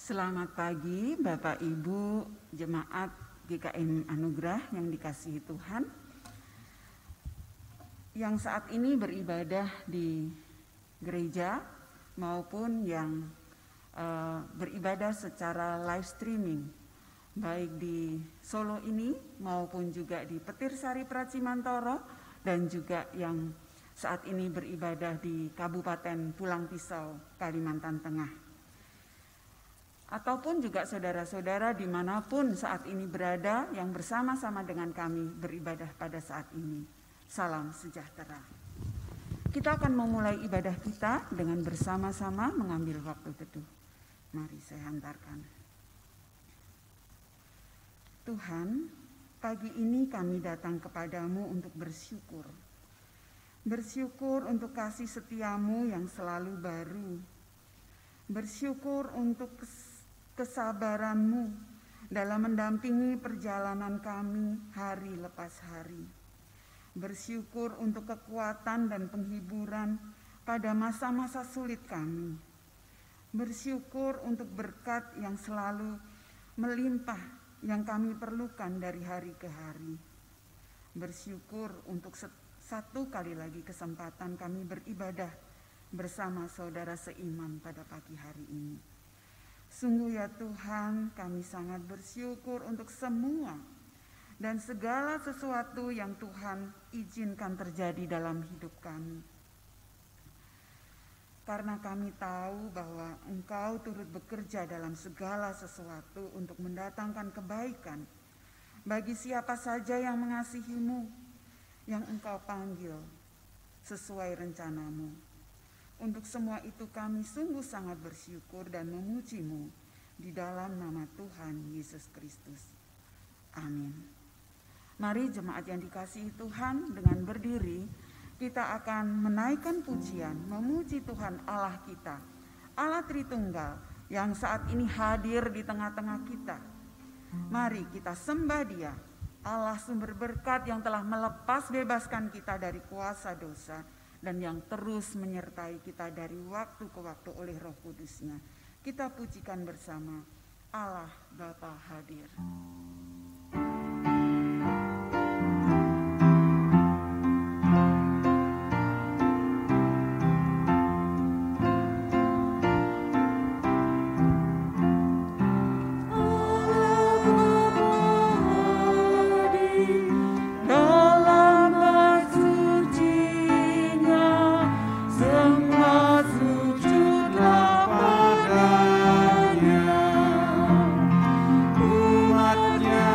Selamat pagi Bapak Ibu Jemaat GKM Anugerah yang dikasihi Tuhan, yang saat ini beribadah di gereja maupun yang beribadah secara live streaming, baik di Solo ini maupun juga di Petirsari Pracimantoro, dan juga yang saat ini beribadah di Kabupaten Pulang Pisau, Kalimantan Tengah. Ataupun juga saudara-saudara dimanapun saat ini berada yang bersama-sama dengan kami beribadah pada saat ini. Salam sejahtera. Kita akan memulai ibadah kita dengan bersama-sama mengambil waktu teduh. Mari saya hantarkan. Tuhan, pagi ini kami datang kepadamu untuk bersyukur. Bersyukur untuk kasih setiamu yang selalu baru. Bersyukur untuk kesabaranmu dalam mendampingi perjalanan kami hari lepas hari. Bersyukur untuk kekuatan dan penghiburan pada masa-masa sulit kami. Bersyukur untuk berkat yang selalu melimpah yang kami perlukan dari hari ke hari. Bersyukur untuk satu kali lagi kesempatan kami beribadah bersama saudara seiman pada pagi hari ini. Sungguh ya Tuhan, kami sangat bersyukur untuk semua dan segala sesuatu yang Tuhan izinkan terjadi dalam hidup kami. Karena kami tahu bahwa Engkau turut bekerja dalam segala sesuatu untuk mendatangkan kebaikan bagi siapa saja yang mengasihi-Mu, yang Engkau panggil sesuai rencana-Mu. Untuk semua itu kami sungguh sangat bersyukur dan memuji-Mu di dalam nama Tuhan Yesus Kristus. Amin. Mari jemaat yang dikasihi Tuhan, dengan berdiri kita akan menaikkan pujian, memuji Tuhan Allah kita, Allah Tritunggal yang saat ini hadir di tengah-tengah kita. Mari kita sembah Dia, Allah sumber berkat yang telah melepas bebaskan kita dari kuasa dosa dan yang terus menyertai kita dari waktu ke waktu oleh Roh Kudus-Nya. Kita pujikan bersama Allah Bapa hadir. Umatnya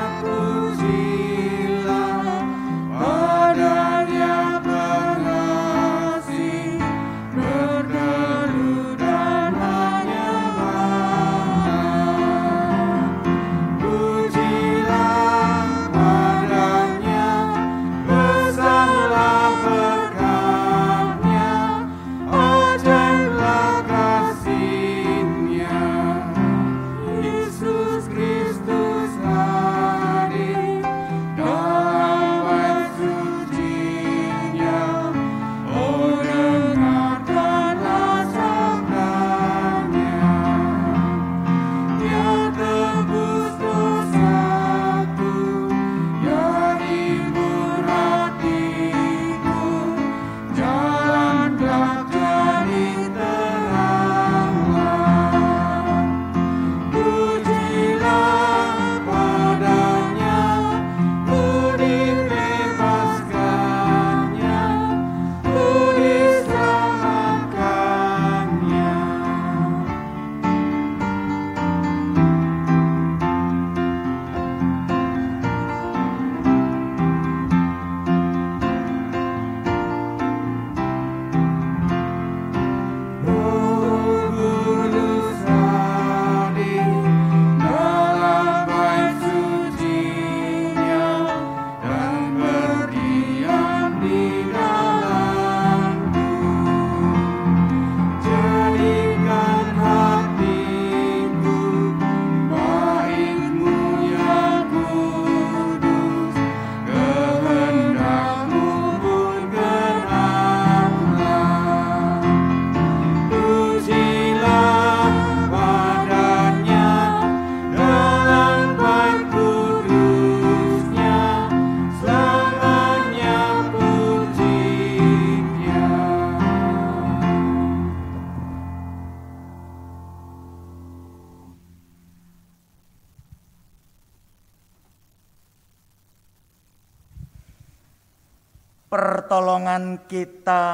Pertolongan kita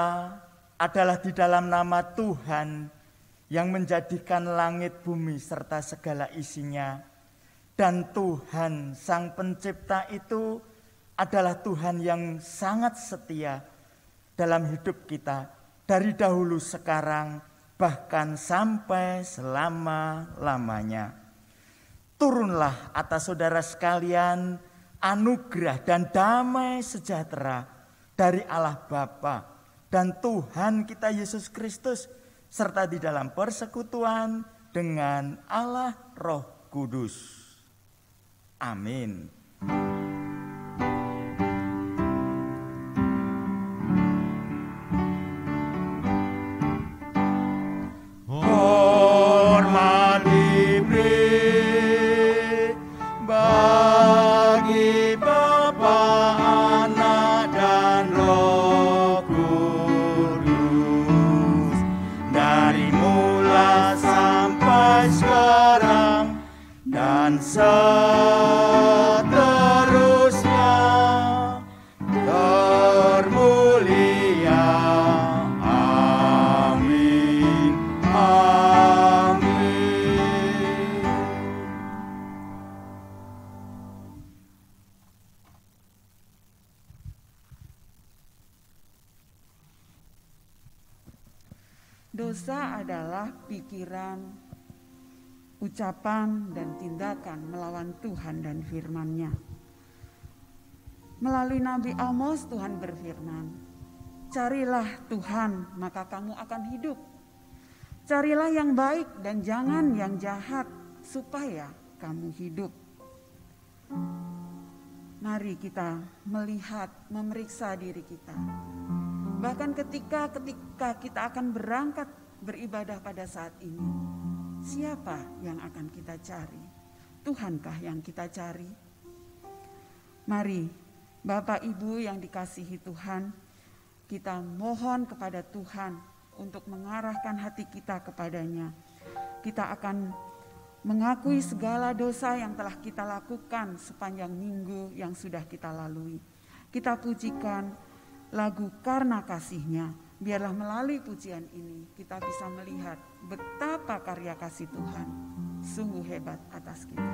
adalah di dalam nama Tuhan yang menjadikan langit, bumi, serta segala isinya. Dan Tuhan Sang Pencipta itu adalah Tuhan yang sangat setia dalam hidup kita dari dahulu, sekarang, bahkan sampai selama-lamanya. Turunlah atas saudara sekalian anugerah dan damai sejahtera dari Allah Bapa dan Tuhan kita Yesus Kristus, serta di dalam persekutuan dengan Allah Roh Kudus. Amin. Hormat diberi bagi Bapa, Anak, dan Roh Kudus, dari mula sampai sekarang dan seterusnya, termulia. Amin. Amin. Dosa adalah pikiran, ucapan, dan tindakan melawan Tuhan dan firman-Nya. Melalui Nabi Amos, Tuhan berfirman, "Carilah Tuhan, maka kamu akan hidup. Carilah yang baik dan jangan yang jahat, supaya kamu hidup." Mari kita melihat, memeriksa diri kita. Bahkan ketika kita akan berangkat beribadah pada saat ini, siapa yang akan kita cari? Tuhankah yang kita cari? Mari Bapak Ibu yang dikasihi Tuhan, kita mohon kepada Tuhan untuk mengarahkan hati kita kepadanya. Kita akan mengakui segala dosa yang telah kita lakukan sepanjang minggu yang sudah kita lalui. Kita pujikan lagu Karena Kasih-Nya. Biarlah melalui pujian ini kita bisa melihat betapa karya kasih Tuhan sungguh hebat atas kita.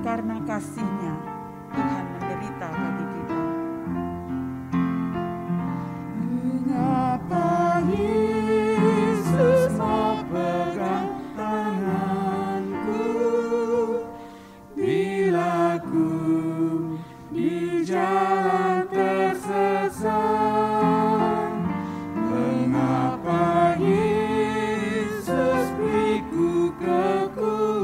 Karena kasih-Nya Tuhan menderita bagi kita. Mengapa Yesus mau pegang tanganku bila ku di jalan tersesat? Mengapa Yesus beriku kekuatan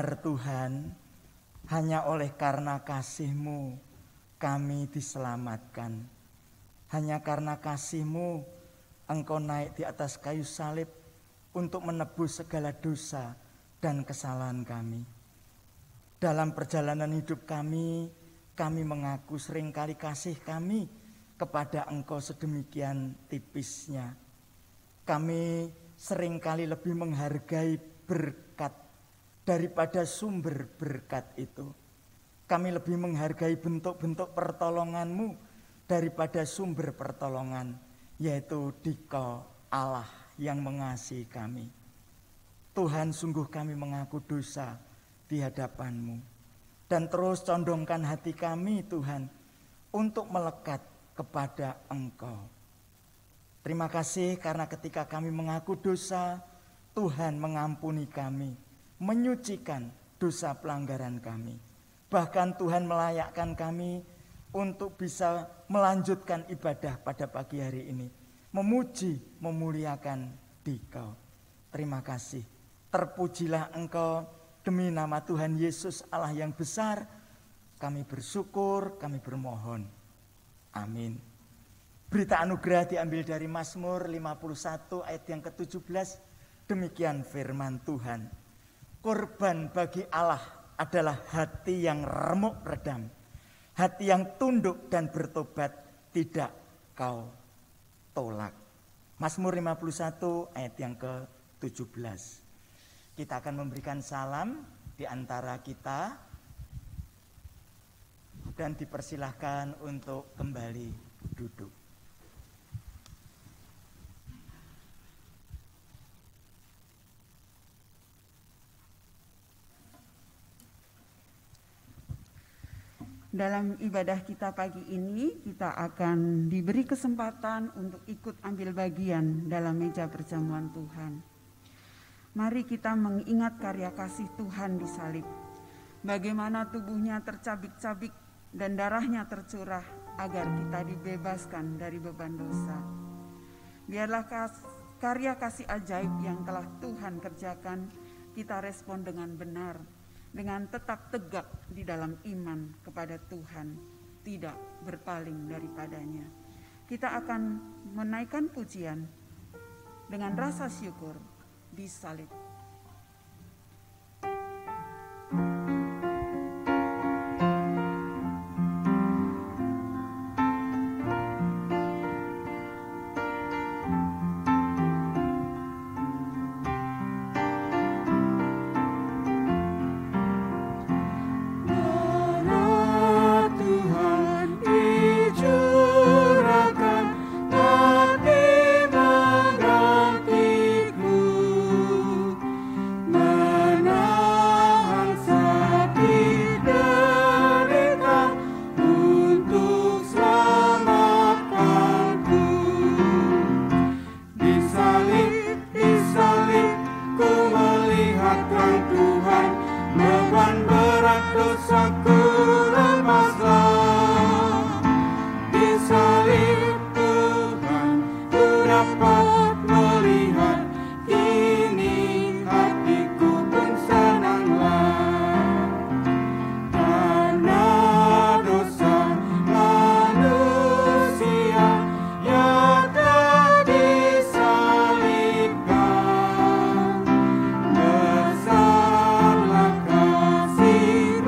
Benar Tuhan, hanya oleh karena kasih-Mu kami diselamatkan. Hanya karena kasih-Mu Engkau naik di atas kayu salib untuk menebus segala dosa dan kesalahan kami. Dalam perjalanan hidup kami mengaku seringkali kasih kami kepada Engkau sedemikian tipisnya. Kami seringkali lebih menghargai berkat daripada sumber berkat itu. Kami lebih menghargai bentuk-bentuk pertolongan-Mu daripada sumber pertolongan, yaitu Dikau Allah yang mengasihi kami. Tuhan, sungguh kami mengaku dosa di hadapan-Mu. Dan terus condongkan hati kami Tuhan untuk melekat kepada Engkau. Terima kasih karena ketika kami mengaku dosa, Tuhan mengampuni kami, menyucikan dosa pelanggaran kami. Bahkan Tuhan melayakkan kami untuk bisa melanjutkan ibadah pada pagi hari ini. Memuji, memuliakan Dikau. Terima kasih. Terpujilah Engkau demi nama Tuhan Yesus Allah yang besar. Kami bersyukur, kami bermohon. Amin. Berita anugerah diambil dari Mazmur 51 ayat yang ke-17. Demikian firman Tuhan. Korban bagi Allah adalah hati yang remuk redam. Hati yang tunduk dan bertobat tidak kau tolak. Mazmur 51 ayat yang ke-17. Kita akan memberikan salam di antara kita dan dipersilahkan untuk kembali duduk. Dalam ibadah kita pagi ini, kita akan diberi kesempatan untuk ikut ambil bagian dalam meja perjamuan Tuhan. Mari kita mengingat karya kasih Tuhan di salib. Bagaimana tubuhnya tercabik-cabik dan darahnya tercurah agar kita dibebaskan dari beban dosa. Biarlah karya kasih ajaib yang telah Tuhan kerjakan, kita respon dengan benar, dengan tetap tegak di dalam iman kepada Tuhan, tidak berpaling daripadanya. Kita akan menaikkan pujian dengan rasa syukur di salib. Besarlah kasih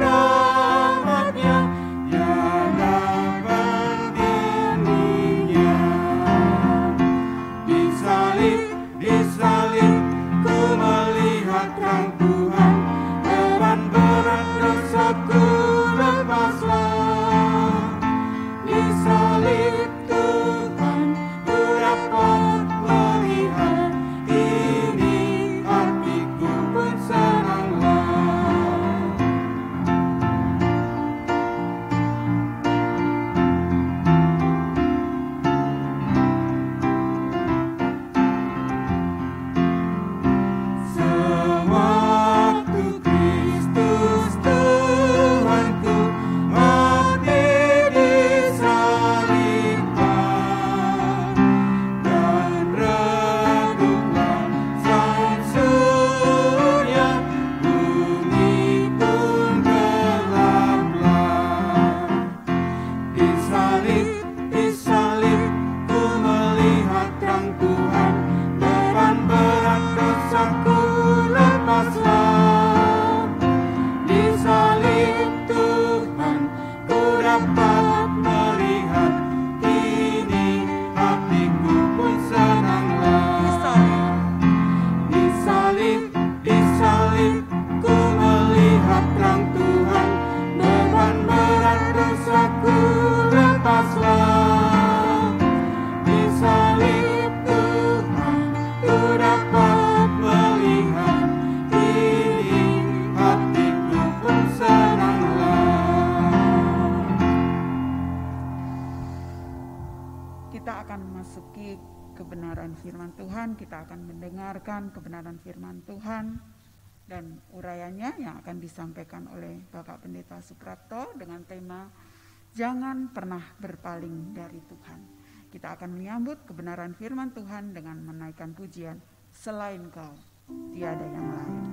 memasuki kebenaran firman Tuhan. Kita akan mendengarkan kebenaran firman Tuhan dan urayanya yang akan disampaikan oleh Bapak Pendeta Suprapto dengan tema Jangan Pernah Berpaling dari Tuhan. Kita akan menyambut kebenaran firman Tuhan dengan menaikkan pujian, Selain Kau tiada yang lain.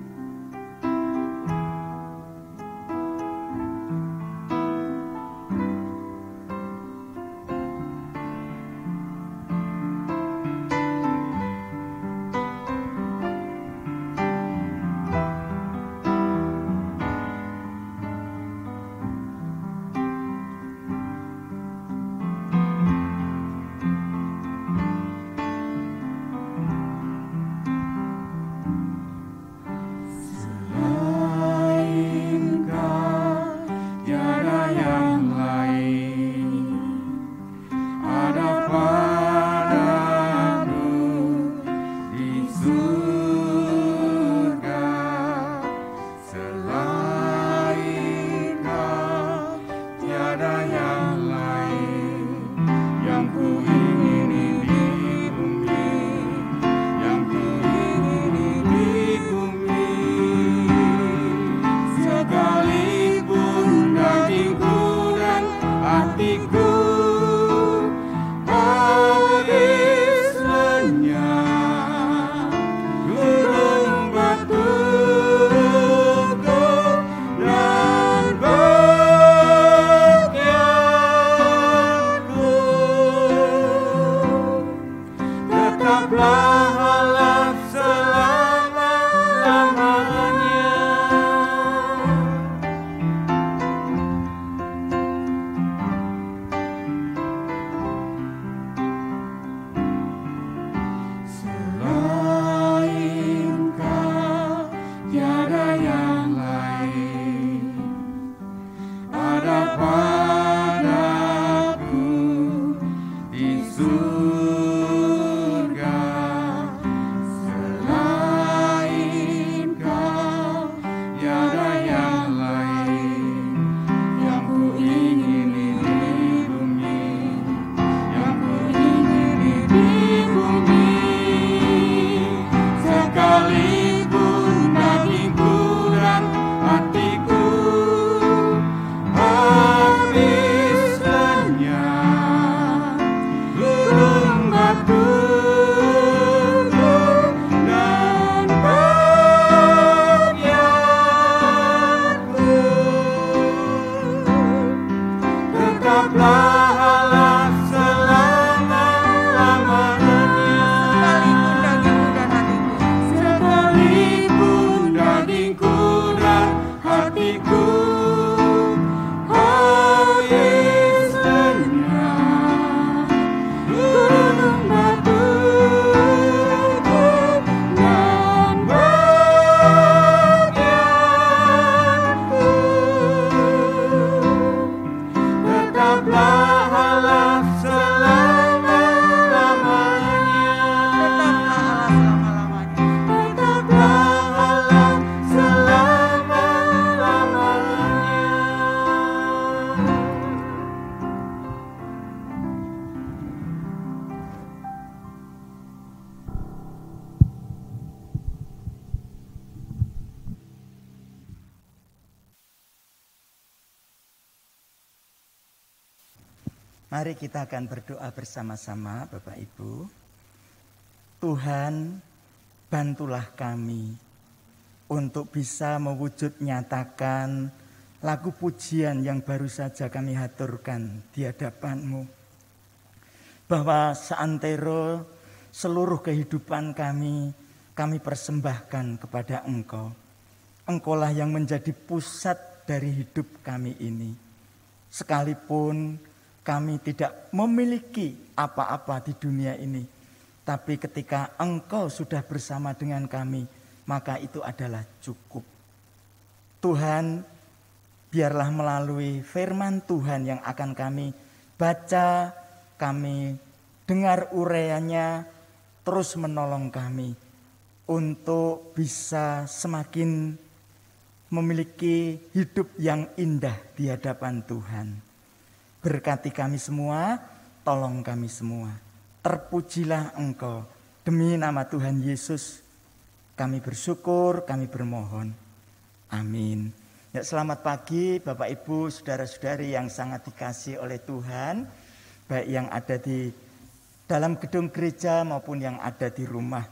Mari kita akan berdoa bersama-sama Bapak Ibu. Tuhan, bantulah kami untuk bisa mewujud nyatakan lagu pujian yang baru saja kami haturkan di hadapan-Mu. Bahwa seantero seluruh kehidupan kami persembahkan kepada Engkau. Engkaulah yang menjadi pusat dari hidup kami ini. Sekalipun kami tidak memiliki apa-apa di dunia ini, tapi ketika Engkau sudah bersama dengan kami, maka itu adalah cukup. Tuhan, biarlah melalui firman Tuhan yang akan kami baca, kami dengar uraiannya, terus menolong kami untuk bisa semakin memiliki hidup yang indah di hadapan Tuhan. Berkati kami semua, tolong kami semua. Terpujilah Engkau. Demi nama Tuhan Yesus kami bersyukur, kami bermohon. Amin. Ya, selamat pagi Bapak Ibu, saudara-saudari yang sangat dikasihi oleh Tuhan, baik yang ada di dalam gedung gereja maupun yang ada di rumah.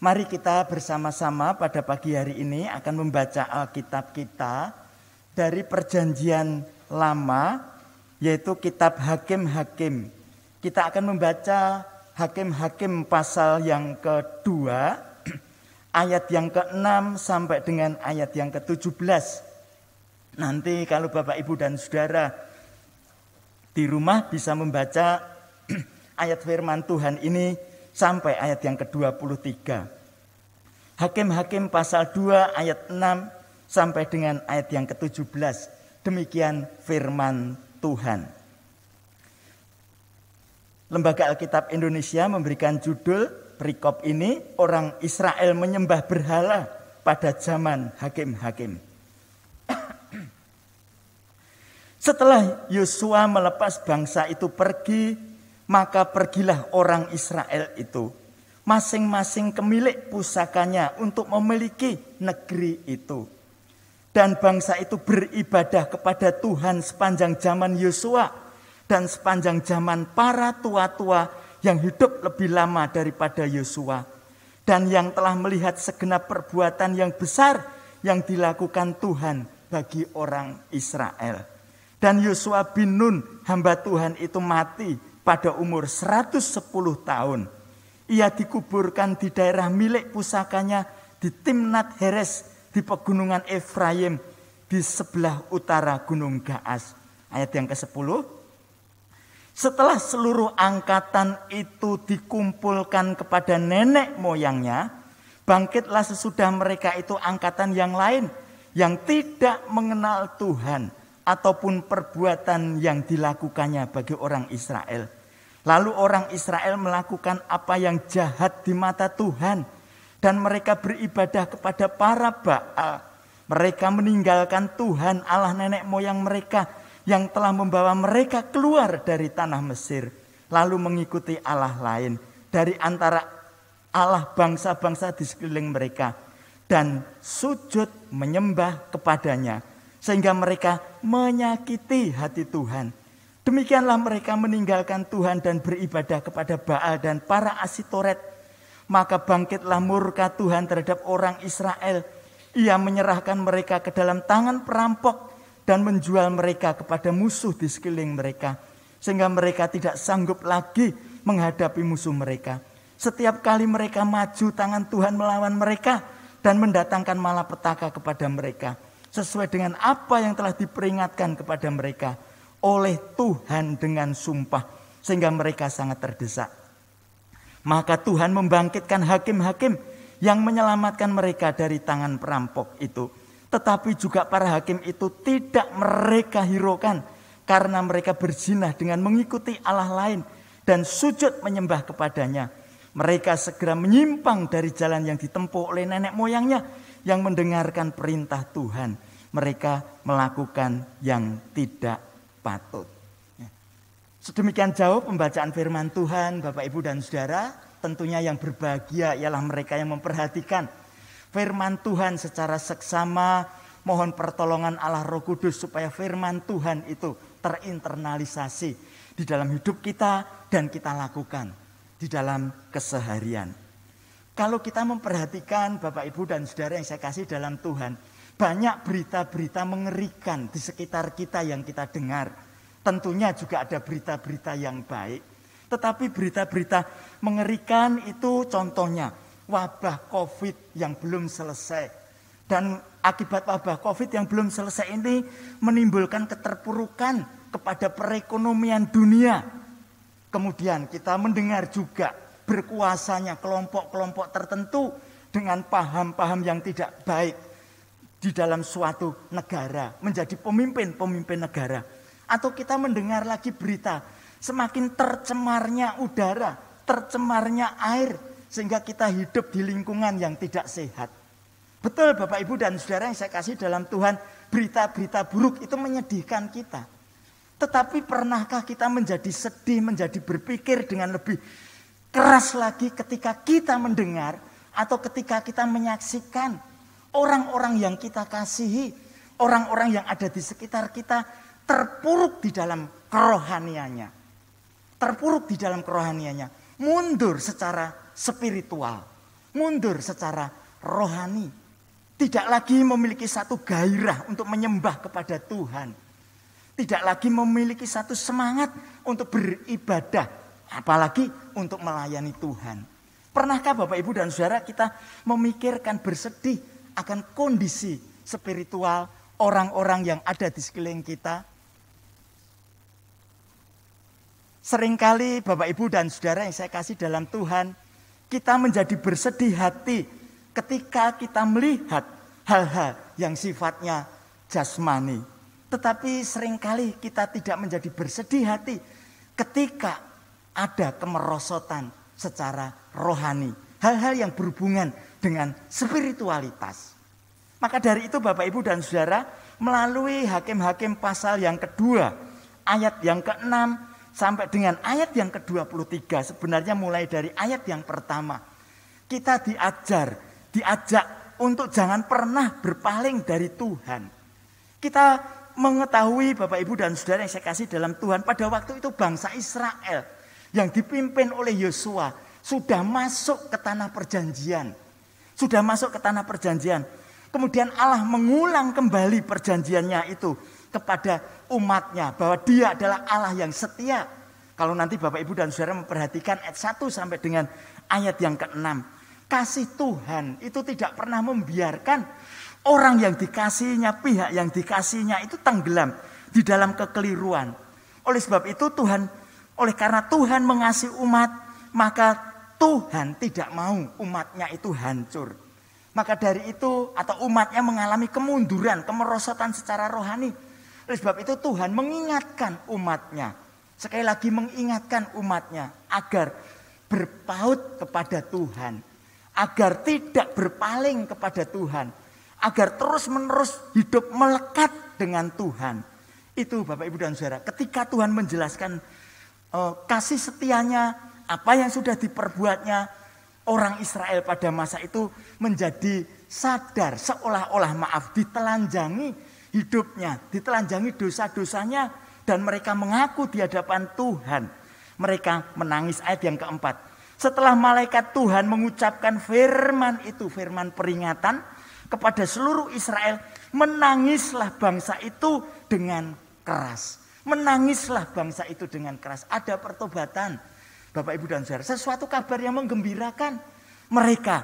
Mari kita bersama-sama pada pagi hari ini akan membaca Alkitab kita dari Perjanjian Lama, yaitu kitab Hakim-Hakim. Kita akan membaca Hakim-Hakim pasal yang kedua, ayat yang ke-6 sampai dengan ayat yang ke-17. Nanti kalau Bapak Ibu dan Saudara di rumah bisa membaca ayat firman Tuhan ini sampai ayat yang ke-23. Hakim-Hakim pasal 2 ayat 6 sampai dengan ayat yang ke-17. Demikian firman Tuhan. Lembaga Alkitab Indonesia memberikan judul perikop ini, orang Israel menyembah berhala pada zaman Hakim-Hakim. Setelah Yosua melepas bangsa itu pergi, maka pergilah orang Israel itu, masing-masing ke milik pusakanya untuk memiliki negeri itu. Dan bangsa itu beribadah kepada Tuhan sepanjang zaman Yosua dan sepanjang zaman para tua-tua yang hidup lebih lama daripada Yosua, dan yang telah melihat segenap perbuatan yang besar yang dilakukan Tuhan bagi orang Israel. Dan Yosua bin Nun, hamba Tuhan itu mati pada umur 110 tahun. Ia dikuburkan di daerah milik pusakanya di Timnat Heres di pegunungan Efraim di sebelah utara Gunung Gaas. Ayat yang ke-10. Setelah seluruh angkatan itu dikumpulkan kepada nenek moyangnya, bangkitlah sesudah mereka itu angkatan yang lain yang tidak mengenal Tuhan ataupun perbuatan yang dilakukannya bagi orang Israel. Lalu orang Israel melakukan apa yang jahat di mata Tuhan, dan mereka beribadah kepada para Baal. Mereka meninggalkan Tuhan Allah nenek moyang mereka yang telah membawa mereka keluar dari tanah Mesir, lalu mengikuti Allah lain dari antara Allah bangsa-bangsa di sekeliling mereka, dan sujud menyembah kepadanya, sehingga mereka menyakiti hati Tuhan. Demikianlah mereka meninggalkan Tuhan dan beribadah kepada Baal dan para Asitoret. Maka bangkitlah murka Tuhan terhadap orang Israel. Ia menyerahkan mereka ke dalam tangan perampok dan menjual mereka kepada musuh di sekeliling mereka, sehingga mereka tidak sanggup lagi menghadapi musuh mereka. Setiap kali mereka maju, tangan Tuhan melawan mereka dan mendatangkan malapetaka kepada mereka, sesuai dengan apa yang telah diperingatkan kepada mereka oleh Tuhan dengan sumpah, sehingga mereka sangat terdesak. Maka Tuhan membangkitkan hakim-hakim yang menyelamatkan mereka dari tangan perampok itu. Tetapi juga para hakim itu tidak mereka hiraukan, karena mereka berzinah dengan mengikuti Allah lain dan sujud menyembah kepadanya. Mereka segera menyimpang dari jalan yang ditempuh oleh nenek moyangnya yang mendengarkan perintah Tuhan. Mereka melakukan yang tidak patut. Sedemikian jauh pembacaan firman Tuhan, Bapak Ibu dan Saudara. Tentunya yang berbahagia ialah mereka yang memperhatikan firman Tuhan secara seksama, mohon pertolongan Allah Roh Kudus supaya firman Tuhan itu terinternalisasi di dalam hidup kita dan kita lakukan di dalam keseharian. Kalau kita memperhatikan Bapak Ibu dan Saudara yang saya kasih dalam Tuhan, banyak berita-berita mengerikan di sekitar kita yang kita dengar. Tentunya juga ada berita-berita yang baik, tetapi berita-berita mengerikan itu contohnya wabah COVID yang belum selesai. Dan akibat wabah COVID yang belum selesai ini menimbulkan keterpurukan kepada perekonomian dunia. Kemudian kita mendengar juga berkuasanya kelompok-kelompok tertentu dengan paham-paham yang tidak baik di dalam suatu negara, menjadi pemimpin-pemimpin negara. Atau kita mendengar lagi berita semakin tercemarnya udara, tercemarnya air, sehingga kita hidup di lingkungan yang tidak sehat. Betul Bapak Ibu dan Saudara yang saya kasih dalam Tuhan, berita-berita buruk itu menyedihkan kita. Tetapi pernahkah kita menjadi sedih, menjadi berpikir dengan lebih keras lagi ketika kita mendengar atau ketika kita menyaksikan orang-orang yang kita kasihi, orang-orang yang ada di sekitar kita terpuruk di dalam kerohaniannya. Terpuruk di dalam kerohaniannya, mundur secara spiritual, mundur secara rohani. Tidak lagi memiliki satu gairah untuk menyembah kepada Tuhan. Tidak lagi memiliki satu semangat untuk beribadah, apalagi untuk melayani Tuhan. Pernahkah Bapak Ibu dan Saudara kita memikirkan, bersedih akan kondisi spiritual orang-orang yang ada di sekeliling kita? Seringkali Bapak Ibu dan Saudara yang saya kasih dalam Tuhan, kita menjadi bersedih hati ketika kita melihat hal-hal yang sifatnya jasmani. Tetapi seringkali kita tidak menjadi bersedih hati ketika ada kemerosotan secara rohani. Hal-hal yang berhubungan dengan spiritualitas. Maka dari itu Bapak Ibu dan Saudara, melalui Hakim-Hakim pasal yang kedua, ayat yang ke-6 sampai dengan ayat yang ke-23, sebenarnya mulai dari ayat yang pertama, kita diajak untuk jangan pernah berpaling dari Tuhan. Kita mengetahui Bapak Ibu dan Saudara yang saya kasih dalam Tuhan, pada waktu itu bangsa Israel yang dipimpin oleh Yosua sudah masuk ke tanah perjanjian. Sudah masuk ke tanah perjanjian. Kemudian Allah mengulang kembali perjanjiannya itu kepada umatnya, bahwa dia adalah Allah yang setia. Kalau nanti Bapak Ibu dan Saudara memperhatikan ayat 1 sampai dengan ayat yang ke-6. Kasih Tuhan itu tidak pernah membiarkan orang yang dikasihinya, pihak yang dikasihinya itu tenggelam di dalam kekeliruan. Oleh sebab itu oleh karena Tuhan mengasihi umat, maka Tuhan tidak mau umatnya itu hancur. Maka dari itu atau umatnya mengalami kemunduran, kemerosotan secara rohani. Oleh sebab itu Tuhan mengingatkan umatnya. Sekali lagi mengingatkan umatnya agar berpaut kepada Tuhan. Agar tidak berpaling kepada Tuhan. Agar terus-menerus hidup melekat dengan Tuhan. Itu Bapak Ibu dan Saudara. Ketika Tuhan menjelaskan kasih setianya, apa yang sudah diperbuatnya, orang Israel pada masa itu menjadi sadar seolah-olah ditelanjangi hidupnya, ditelanjangi dosa-dosanya, dan mereka mengaku di hadapan Tuhan. Mereka menangis. Ayat yang keempat. Setelah malaikat Tuhan mengucapkan firman itu, firman peringatan kepada seluruh Israel, menangislah bangsa itu dengan keras. Menangislah bangsa itu dengan keras. Ada pertobatan. Bapak Ibu dan Saudara, sesuatu kabar yang menggembirakan. Mereka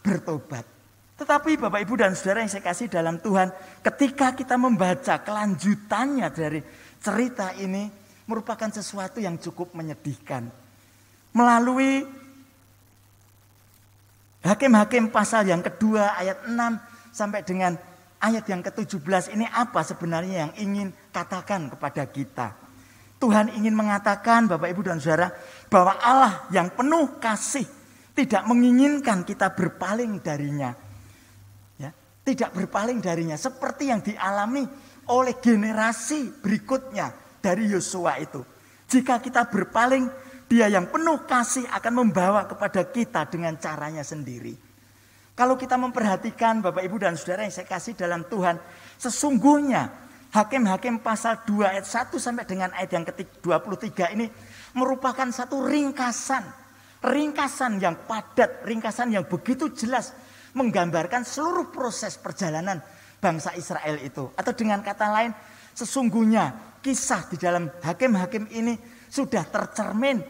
bertobat. Tetapi Bapak Ibu dan Saudara yang saya kasih dalam Tuhan, ketika kita membaca kelanjutannya dari cerita ini, merupakan sesuatu yang cukup menyedihkan. Melalui Hakim-Hakim pasal yang kedua ayat 6 sampai dengan ayat yang ke-17, ini apa sebenarnya yang ingin katakan kepada kita? Tuhan ingin mengatakan Bapak Ibu dan Saudara, bahwa Allah yang penuh kasih tidak menginginkan kita berpaling darinya. Ya, tidak berpaling darinya seperti yang dialami oleh generasi berikutnya dari Yosua itu. Jika kita berpaling, Dia yang penuh kasih akan membawa kepada kita dengan caranya sendiri. Kalau kita memperhatikan Bapak Ibu dan Saudara yang saya kasih dalam Tuhan, sesungguhnya Hakim-Hakim pasal 2 ayat 1 sampai dengan ayat yang ke-23 ini merupakan satu ringkasan. Ringkasan yang padat, ringkasan yang begitu jelas menggambarkan seluruh proses perjalanan bangsa Israel itu. Atau dengan kata lain, sesungguhnya kisah di dalam Hakim-Hakim ini sudah tercermin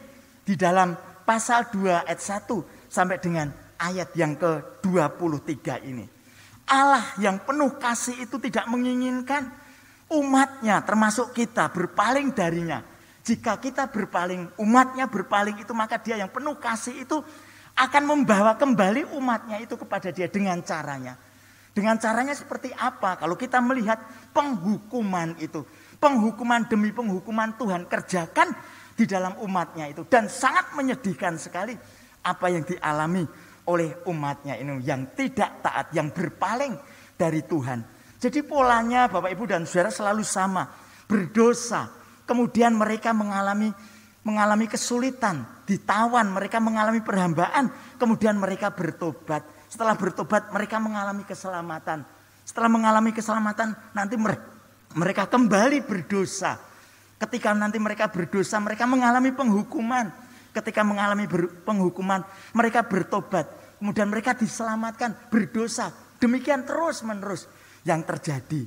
di dalam pasal 2 ayat 1 sampai dengan ayat yang ke-23 ini. Allah yang penuh kasih itu tidak menginginkan umatnya termasuk kita berpaling darinya. Jika kita berpaling, umatnya berpaling itu, maka Dia yang penuh kasih itu akan membawa kembali umatnya itu kepada Dia dengan caranya. Dengan caranya seperti apa? Kalau kita melihat penghukuman itu, penghukuman demi penghukuman Tuhan kerjakan di dalam umatnya itu. Dan sangat menyedihkan sekali apa yang dialami oleh umatnya ini yang tidak taat, yang berpaling dari Tuhan. Jadi polanya Bapak Ibu dan Saudara selalu sama, berdosa. Kemudian mereka mengalami mengalami kesulitan, ditawan, mereka mengalami perhambaan, kemudian mereka bertobat. Setelah bertobat mereka mengalami keselamatan. Setelah mengalami keselamatan nanti mereka kembali berdosa. Ketika nanti mereka berdosa, mereka mengalami penghukuman. Ketika mengalami penghukuman, mereka bertobat. Kemudian mereka diselamatkan, berdosa. Demikian terus menerus yang terjadi.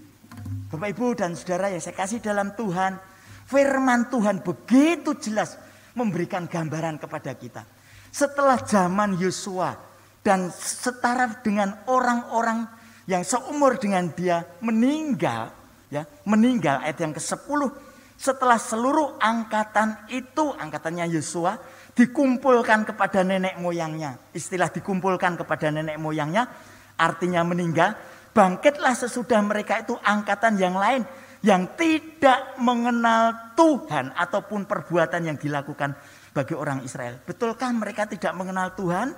Bapak, Ibu, dan Saudara yang saya kasih dalam Tuhan, firman Tuhan begitu jelas memberikan gambaran kepada kita. Setelah zaman Yosua dan setara dengan orang-orang yang seumur dengan dia meninggal, ayat yang ke-10, setelah seluruh angkatan itu, angkatannya Yosua, dikumpulkan kepada nenek moyangnya. Istilah dikumpulkan kepada nenek moyangnya artinya meninggal. Bangkitlah sesudah mereka itu angkatan yang lain yang tidak mengenal Tuhan ataupun perbuatan yang dilakukan bagi orang Israel. Betulkah mereka tidak mengenal Tuhan?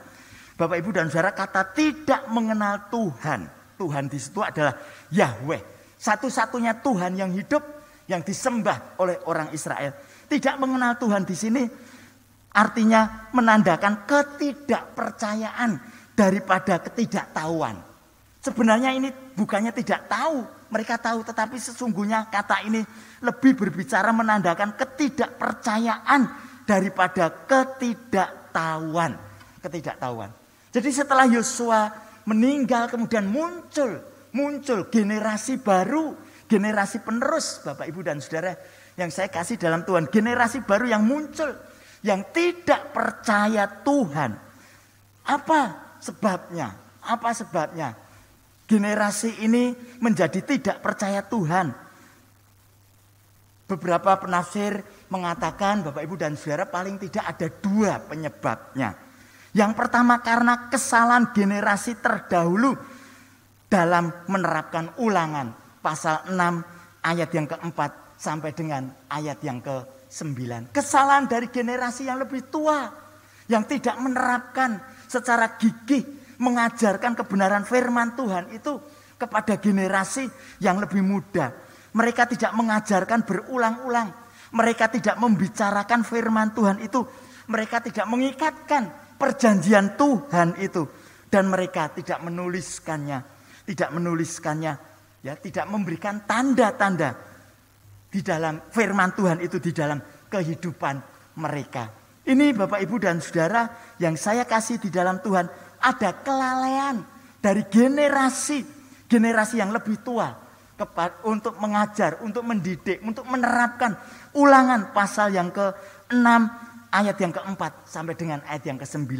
Bapak, Ibu, dan Saudara, kata tidak mengenal Tuhan. Tuhan di situ adalah Yahweh. Satu-satunya Tuhan yang hidup, yang disembah oleh orang Israel. Tidak mengenal Tuhan di sini artinya menandakan ketidakpercayaan daripada ketidaktahuan. Sebenarnya ini bukannya tidak tahu, mereka tahu, tetapi sesungguhnya kata ini lebih berbicara menandakan ketidakpercayaan daripada ketidaktahuan. Jadi setelah Yosua meninggal kemudian muncul generasi baru, generasi penerus, Bapak, Ibu, dan Saudara yang saya kasih dalam Tuhan, generasi baru yang muncul yang tidak percaya Tuhan. Apa sebabnya? Generasi ini menjadi tidak percaya Tuhan. Beberapa penafsir mengatakan, Bapak, Ibu, dan Saudara, paling tidak ada 2 penyebabnya. Yang pertama karena kesalahan generasi terdahulu dalam menerapkan Ulangan pasal 6 ayat yang ke-4 sampai dengan ayat yang ke-9. Kesalahan dari generasi yang lebih tua yang tidak menerapkan secara gigih mengajarkan kebenaran firman Tuhan itu kepada generasi yang lebih muda. Mereka tidak mengajarkan berulang-ulang. Mereka tidak membicarakan firman Tuhan itu. Mereka tidak mengikatkan perjanjian Tuhan itu. Dan mereka tidak menuliskannya. Tidak memberikan tanda-tanda di dalam firman Tuhan itu di dalam kehidupan mereka. Ini, Bapak, Ibu, dan Saudara yang saya kasih di dalam Tuhan. Ada kelalaian dari generasi yang lebih tua untuk mengajar, untuk mendidik, untuk menerapkan Ulangan pasal yang ke-6 ayat yang ke-4 sampai dengan ayat yang ke-9.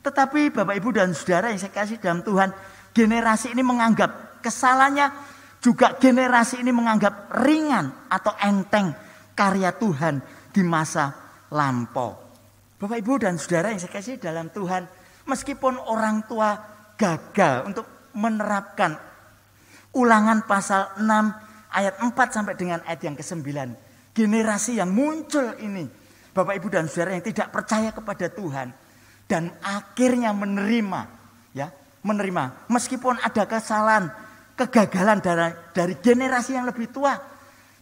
Tetapi Bapak, Ibu, dan Saudara yang saya kasih dalam Tuhan, generasi ini menganggap kesalahannya, juga generasi ini menganggap ringan atau enteng karya Tuhan di masa lampau. Bapak, Ibu, dan Saudara yang saya kasih dalam Tuhan, meskipun orang tua gagal untuk menerapkan Ulangan pasal 6 ayat 4 sampai dengan ayat yang ke-9. Generasi yang muncul ini, Bapak, Ibu, dan Saudara yang tidak percaya kepada Tuhan. Dan akhirnya menerima. Meskipun ada kesalahan, kegagalan dari generasi yang lebih tua.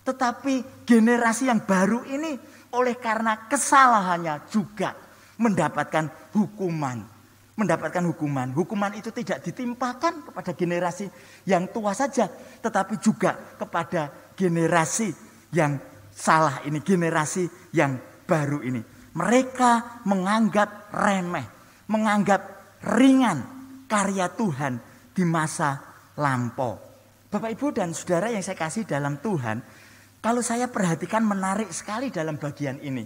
Tetapi generasi yang baru ini oleh karena kesalahannya juga mendapatkan hukuman. Hukuman itu tidak ditimpakan kepada generasi yang tua saja, tetapi juga kepada generasi yang salah ini, generasi yang baru ini. Mereka menganggap remeh, menganggap ringan karya Tuhan di masa lampau. Bapak, Ibu, dan Saudara yang saya kasih dalam Tuhan, kalau saya perhatikan menarik sekali dalam bagian ini.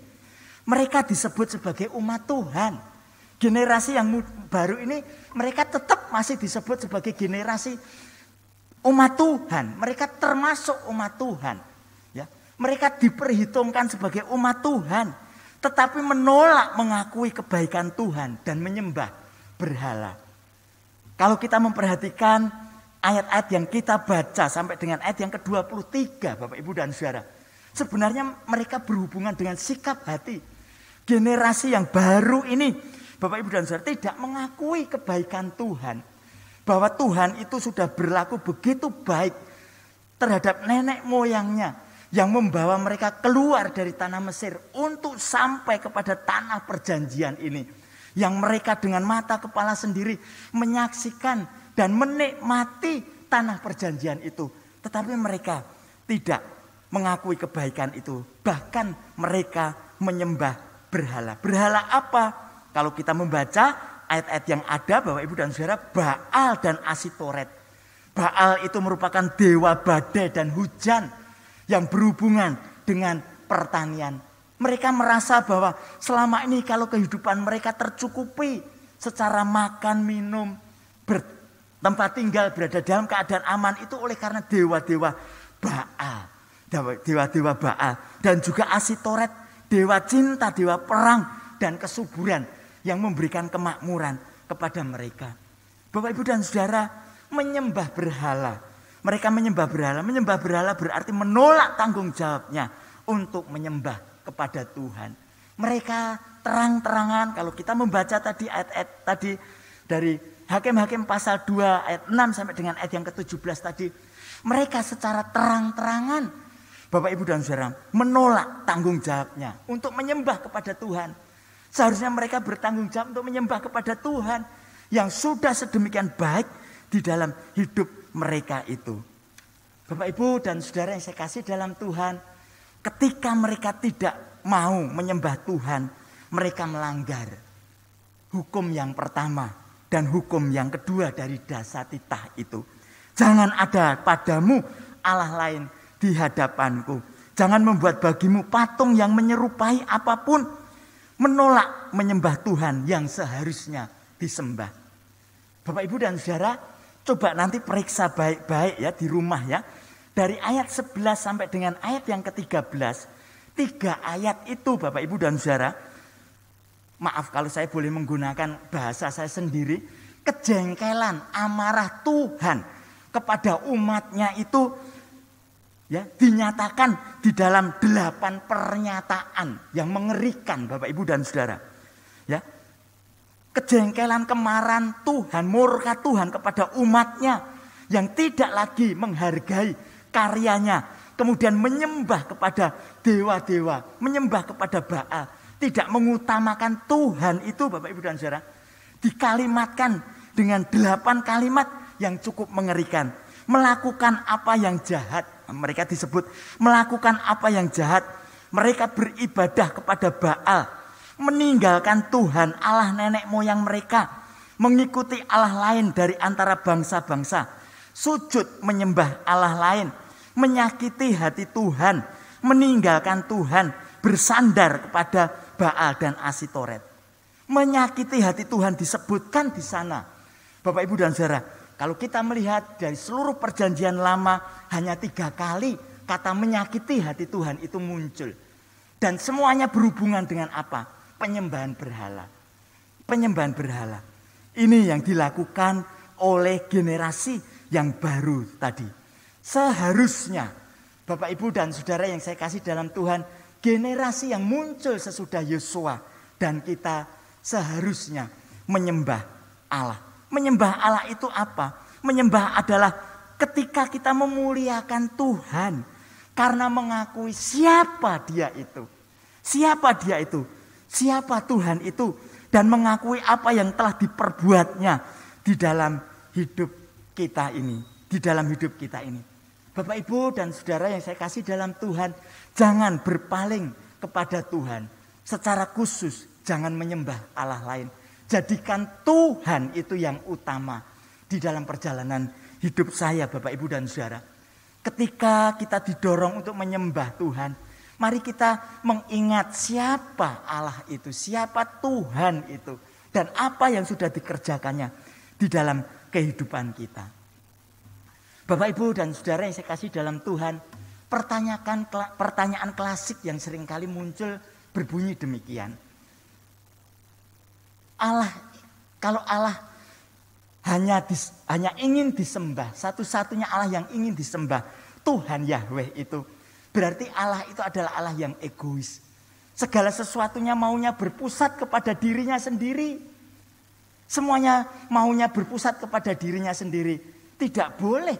Mereka disebut sebagai umat Tuhan. Generasi yang baru ini mereka tetap masih disebut sebagai generasi umat Tuhan. Mereka termasuk umat Tuhan. Mereka diperhitungkan sebagai umat Tuhan. Tetapi menolak mengakui kebaikan Tuhan dan menyembah berhala. Kalau kita memperhatikan ayat-ayat yang kita baca sampai dengan ayat yang ke-23, Bapak, Ibu, dan Saudara. Sebenarnya mereka berhubungan dengan sikap hati. Generasi yang baru ini, Bapak, Ibu, dan Saudara, tidak mengakui kebaikan Tuhan. Bahwa Tuhan itu sudah berlaku begitu baik terhadap nenek moyangnya. yang membawa mereka keluar dari tanah Mesir untuk sampai kepada tanah perjanjian ini. Yang mereka dengan mata kepala sendiri menyaksikan dan menikmati tanah perjanjian itu. Tetapi mereka tidak mengakui kebaikan itu. Bahkan mereka menyembah berhala. Berhala apa? Kalau kita membaca ayat-ayat yang ada, Bapak Ibu dan Saudara, Baal dan Asitoret. Baal itu merupakan dewa badai dan hujan yang berhubungan dengan pertanian. Mereka merasa bahwa selama ini kalau kehidupan mereka tercukupi secara makan, minum, tempat tinggal, berada dalam keadaan aman itu oleh karena dewa-dewa Baal. Dewa-dewa Baal dan juga Asitoret, dewa cinta, dewa perang dan kesuburan yang memberikan kemakmuran kepada mereka. Bapak Ibu dan Saudara, menyembah berhala. Mereka menyembah berhala. Menyembah berhala berarti menolak tanggung jawabnya untuk menyembah kepada Tuhan. Mereka terang-terangan, kalau kita membaca tadi ayat-ayat tadi dari Hakim-Hakim pasal 2 ayat 6 sampai dengan ayat yang ke-17 tadi, mereka secara terang-terangan, Bapak Ibu dan Saudara, menolak tanggung jawabnya untuk menyembah kepada Tuhan. Seharusnya mereka bertanggung jawab untuk menyembah kepada Tuhan yang sudah sedemikian baik di dalam hidup mereka itu. Bapak Ibu dan Saudara yang saya kasih dalam Tuhan, ketika mereka tidak mau menyembah Tuhan, mereka melanggar hukum yang pertama dan hukum yang kedua dari Dasatitah itu. Jangan ada padamu Allah lain di hadapanku. Jangan membuat bagimu patung yang menyerupai apapun. Menolak menyembah Tuhan yang seharusnya disembah. Bapak Ibu dan Saudara, coba nanti periksa baik-baik ya di rumah ya. Dari ayat 11 sampai dengan ayat yang ke-13. 3 ayat itu Bapak Ibu dan Saudara. Maaf kalau saya boleh menggunakan bahasa saya sendiri. Kejengkelan, amarah Tuhan kepada umatnya itu ya dinyatakan di dalam 8 pernyataan yang mengerikan Bapak Ibu dan Saudara. Ya. Kejengkelan, kemarahan Tuhan, murka Tuhan kepada umatnya yang tidak lagi menghargai karyanya, kemudian menyembah kepada dewa-dewa, menyembah kepada Baal, tidak mengutamakan Tuhan itu Bapak Ibu dan Saudara. Dikalimatkan dengan 8 kalimat yang cukup mengerikan. Melakukan apa yang jahat, mereka disebut melakukan apa yang jahat. Mereka beribadah kepada Baal, meninggalkan Tuhan Allah nenek moyang mereka, mengikuti Allah lain dari antara bangsa-bangsa, sujud menyembah Allah lain, menyakiti hati Tuhan, meninggalkan Tuhan, bersandar kepada Baal dan Asitoret. Menyakiti hati Tuhan disebutkan di sana. Bapak Ibu dan Saudara, kalau kita melihat dari seluruh perjanjian lama, hanya 3 kali kata menyakiti hati Tuhan itu muncul. Dan semuanya berhubungan dengan apa? Penyembahan berhala. Penyembahan berhala. Ini yang dilakukan oleh generasi yang baru tadi. Seharusnya Bapak Ibu dan Saudara yang saya kasih dalam Tuhan, generasi yang muncul sesudah Yosua dan kita seharusnya menyembah Allah. Menyembah Allah itu apa? Menyembah adalah ketika kita memuliakan Tuhan karena mengakui siapa Dia itu. Siapa Dia itu? Siapa Tuhan itu? Dan mengakui apa yang telah diperbuatnya di dalam hidup kita ini. Di dalam hidup kita ini. Bapak Ibu dan Saudara yang saya kasih dalam Tuhan, jangan berpaling kepada Tuhan. Secara khusus jangan menyembah Allah lain. Jadikan Tuhan itu yang utama di dalam perjalanan hidup saya Bapak Ibu dan Saudara. Ketika kita didorong untuk menyembah Tuhan, mari kita mengingat siapa Allah itu, siapa Tuhan itu, dan apa yang sudah dikerjakannya di dalam kehidupan kita. Bapak Ibu dan Saudara yang saya kasih dalam Tuhan, pertanyaan klasik yang seringkali muncul berbunyi demikian. Kalau Allah hanya ingin disembah, satu-satunya Allah yang ingin disembah, Tuhan Yahweh itu, berarti Allah itu adalah Allah yang egois. Segala sesuatunya maunya berpusat kepada dirinya sendiri. Semuanya maunya berpusat kepada dirinya sendiri. Tidak boleh.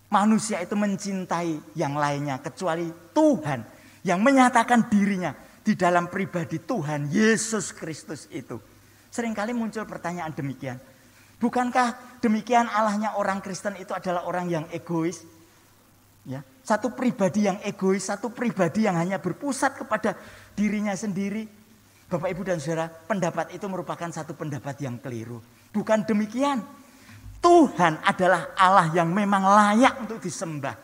manusia itu mencintai yang lainnya kecuali Tuhan yang menyatakan dirinya di dalam pribadi Tuhan Yesus Kristus itu. Seringkali muncul pertanyaan demikian. Bukankah demikian Allahnya orang Kristen itu adalah orang yang egois? Ya, satu pribadi yang egois, satu pribadi yang hanya berpusat kepada dirinya sendiri. Bapak, Ibu, dan Saudara, pendapat itu merupakan satu pendapat yang keliru. Bukan demikian. Tuhan adalah Allah yang memang layak untuk disembah.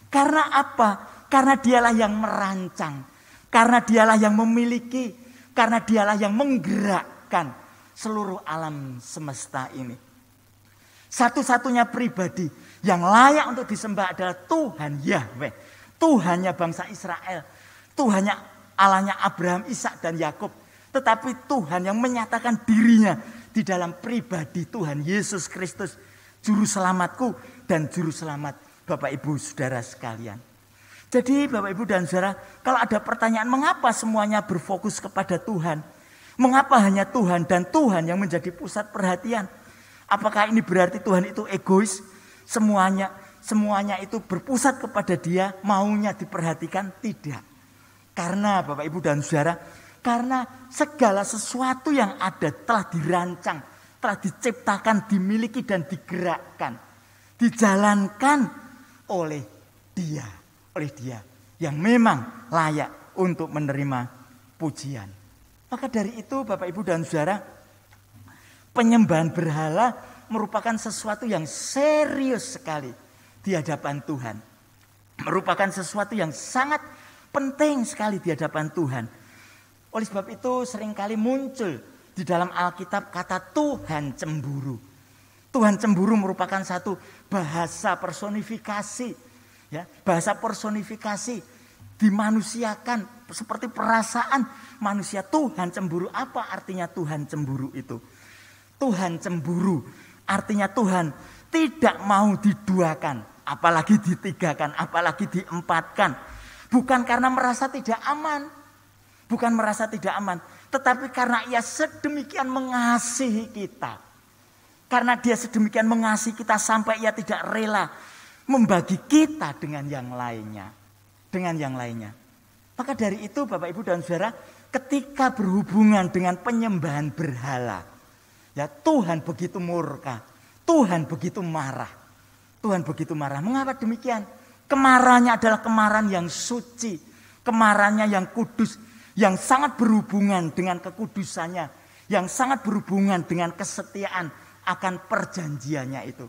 Karena apa? Karena dialah yang merancang. Karena dialah yang memiliki. Karena dialah yang menggerakkan seluruh alam semesta ini. Satu-satunya pribadi yang layak untuk disembah adalah Tuhan Yahweh. Tuhannya bangsa Israel. Tuhannya Allahnya Abraham, Ishak, dan Yakub. Tetapi Tuhan yang menyatakan dirinya di dalam pribadi Tuhan Yesus Kristus, juru selamatku dan juru selamat Bapak Ibu Saudara sekalian. Jadi Bapak Ibu dan Saudara, kalau ada pertanyaan mengapa semuanya berfokus kepada Tuhan? Mengapa hanya Tuhan dan Tuhan yang menjadi pusat perhatian? Apakah ini berarti Tuhan itu egois? Semuanya itu berpusat kepada Dia, maunya diperhatikan? Tidak. Karena Bapak Ibu dan Saudara, karena segala sesuatu yang ada telah dirancang, telah diciptakan, dimiliki dan digerakkan, dijalankan oleh Dia yang memang layak untuk menerima pujian. Maka dari itu Bapak Ibu dan Saudara, penyembahan berhala merupakan sesuatu yang serius sekali di hadapan Tuhan. Merupakan sesuatu yang sangat penting sekali di hadapan Tuhan. Oleh sebab itu seringkali muncul di dalam Alkitab kata Tuhan cemburu. Tuhan cemburu merupakan satu bahasa personifikasi. Ya, bahasa personifikasi dimanusiakan seperti perasaan manusia. Tuhan cemburu. Apa artinya Tuhan cemburu itu? Tuhan cemburu artinya Tuhan tidak mau diduakan, apalagi ditigakan, apalagi diempatkan. Bukan karena merasa tidak aman, tetapi karena Ia sedemikian mengasihi kita. Karena Dia sedemikian mengasihi kita sampai Ia tidak rela membagi kita dengan yang lainnya. Maka dari itu Bapak Ibu dan Saudara, ketika berhubungan dengan penyembahan berhala, ya Tuhan begitu murka, Tuhan begitu marah. Mengapa demikian? Kemarahannya adalah kemarahan yang suci, kemarahannya yang kudus, yang sangat berhubungan dengan kekudusannya, yang sangat berhubungan dengan kesetiaan akan perjanjiannya itu.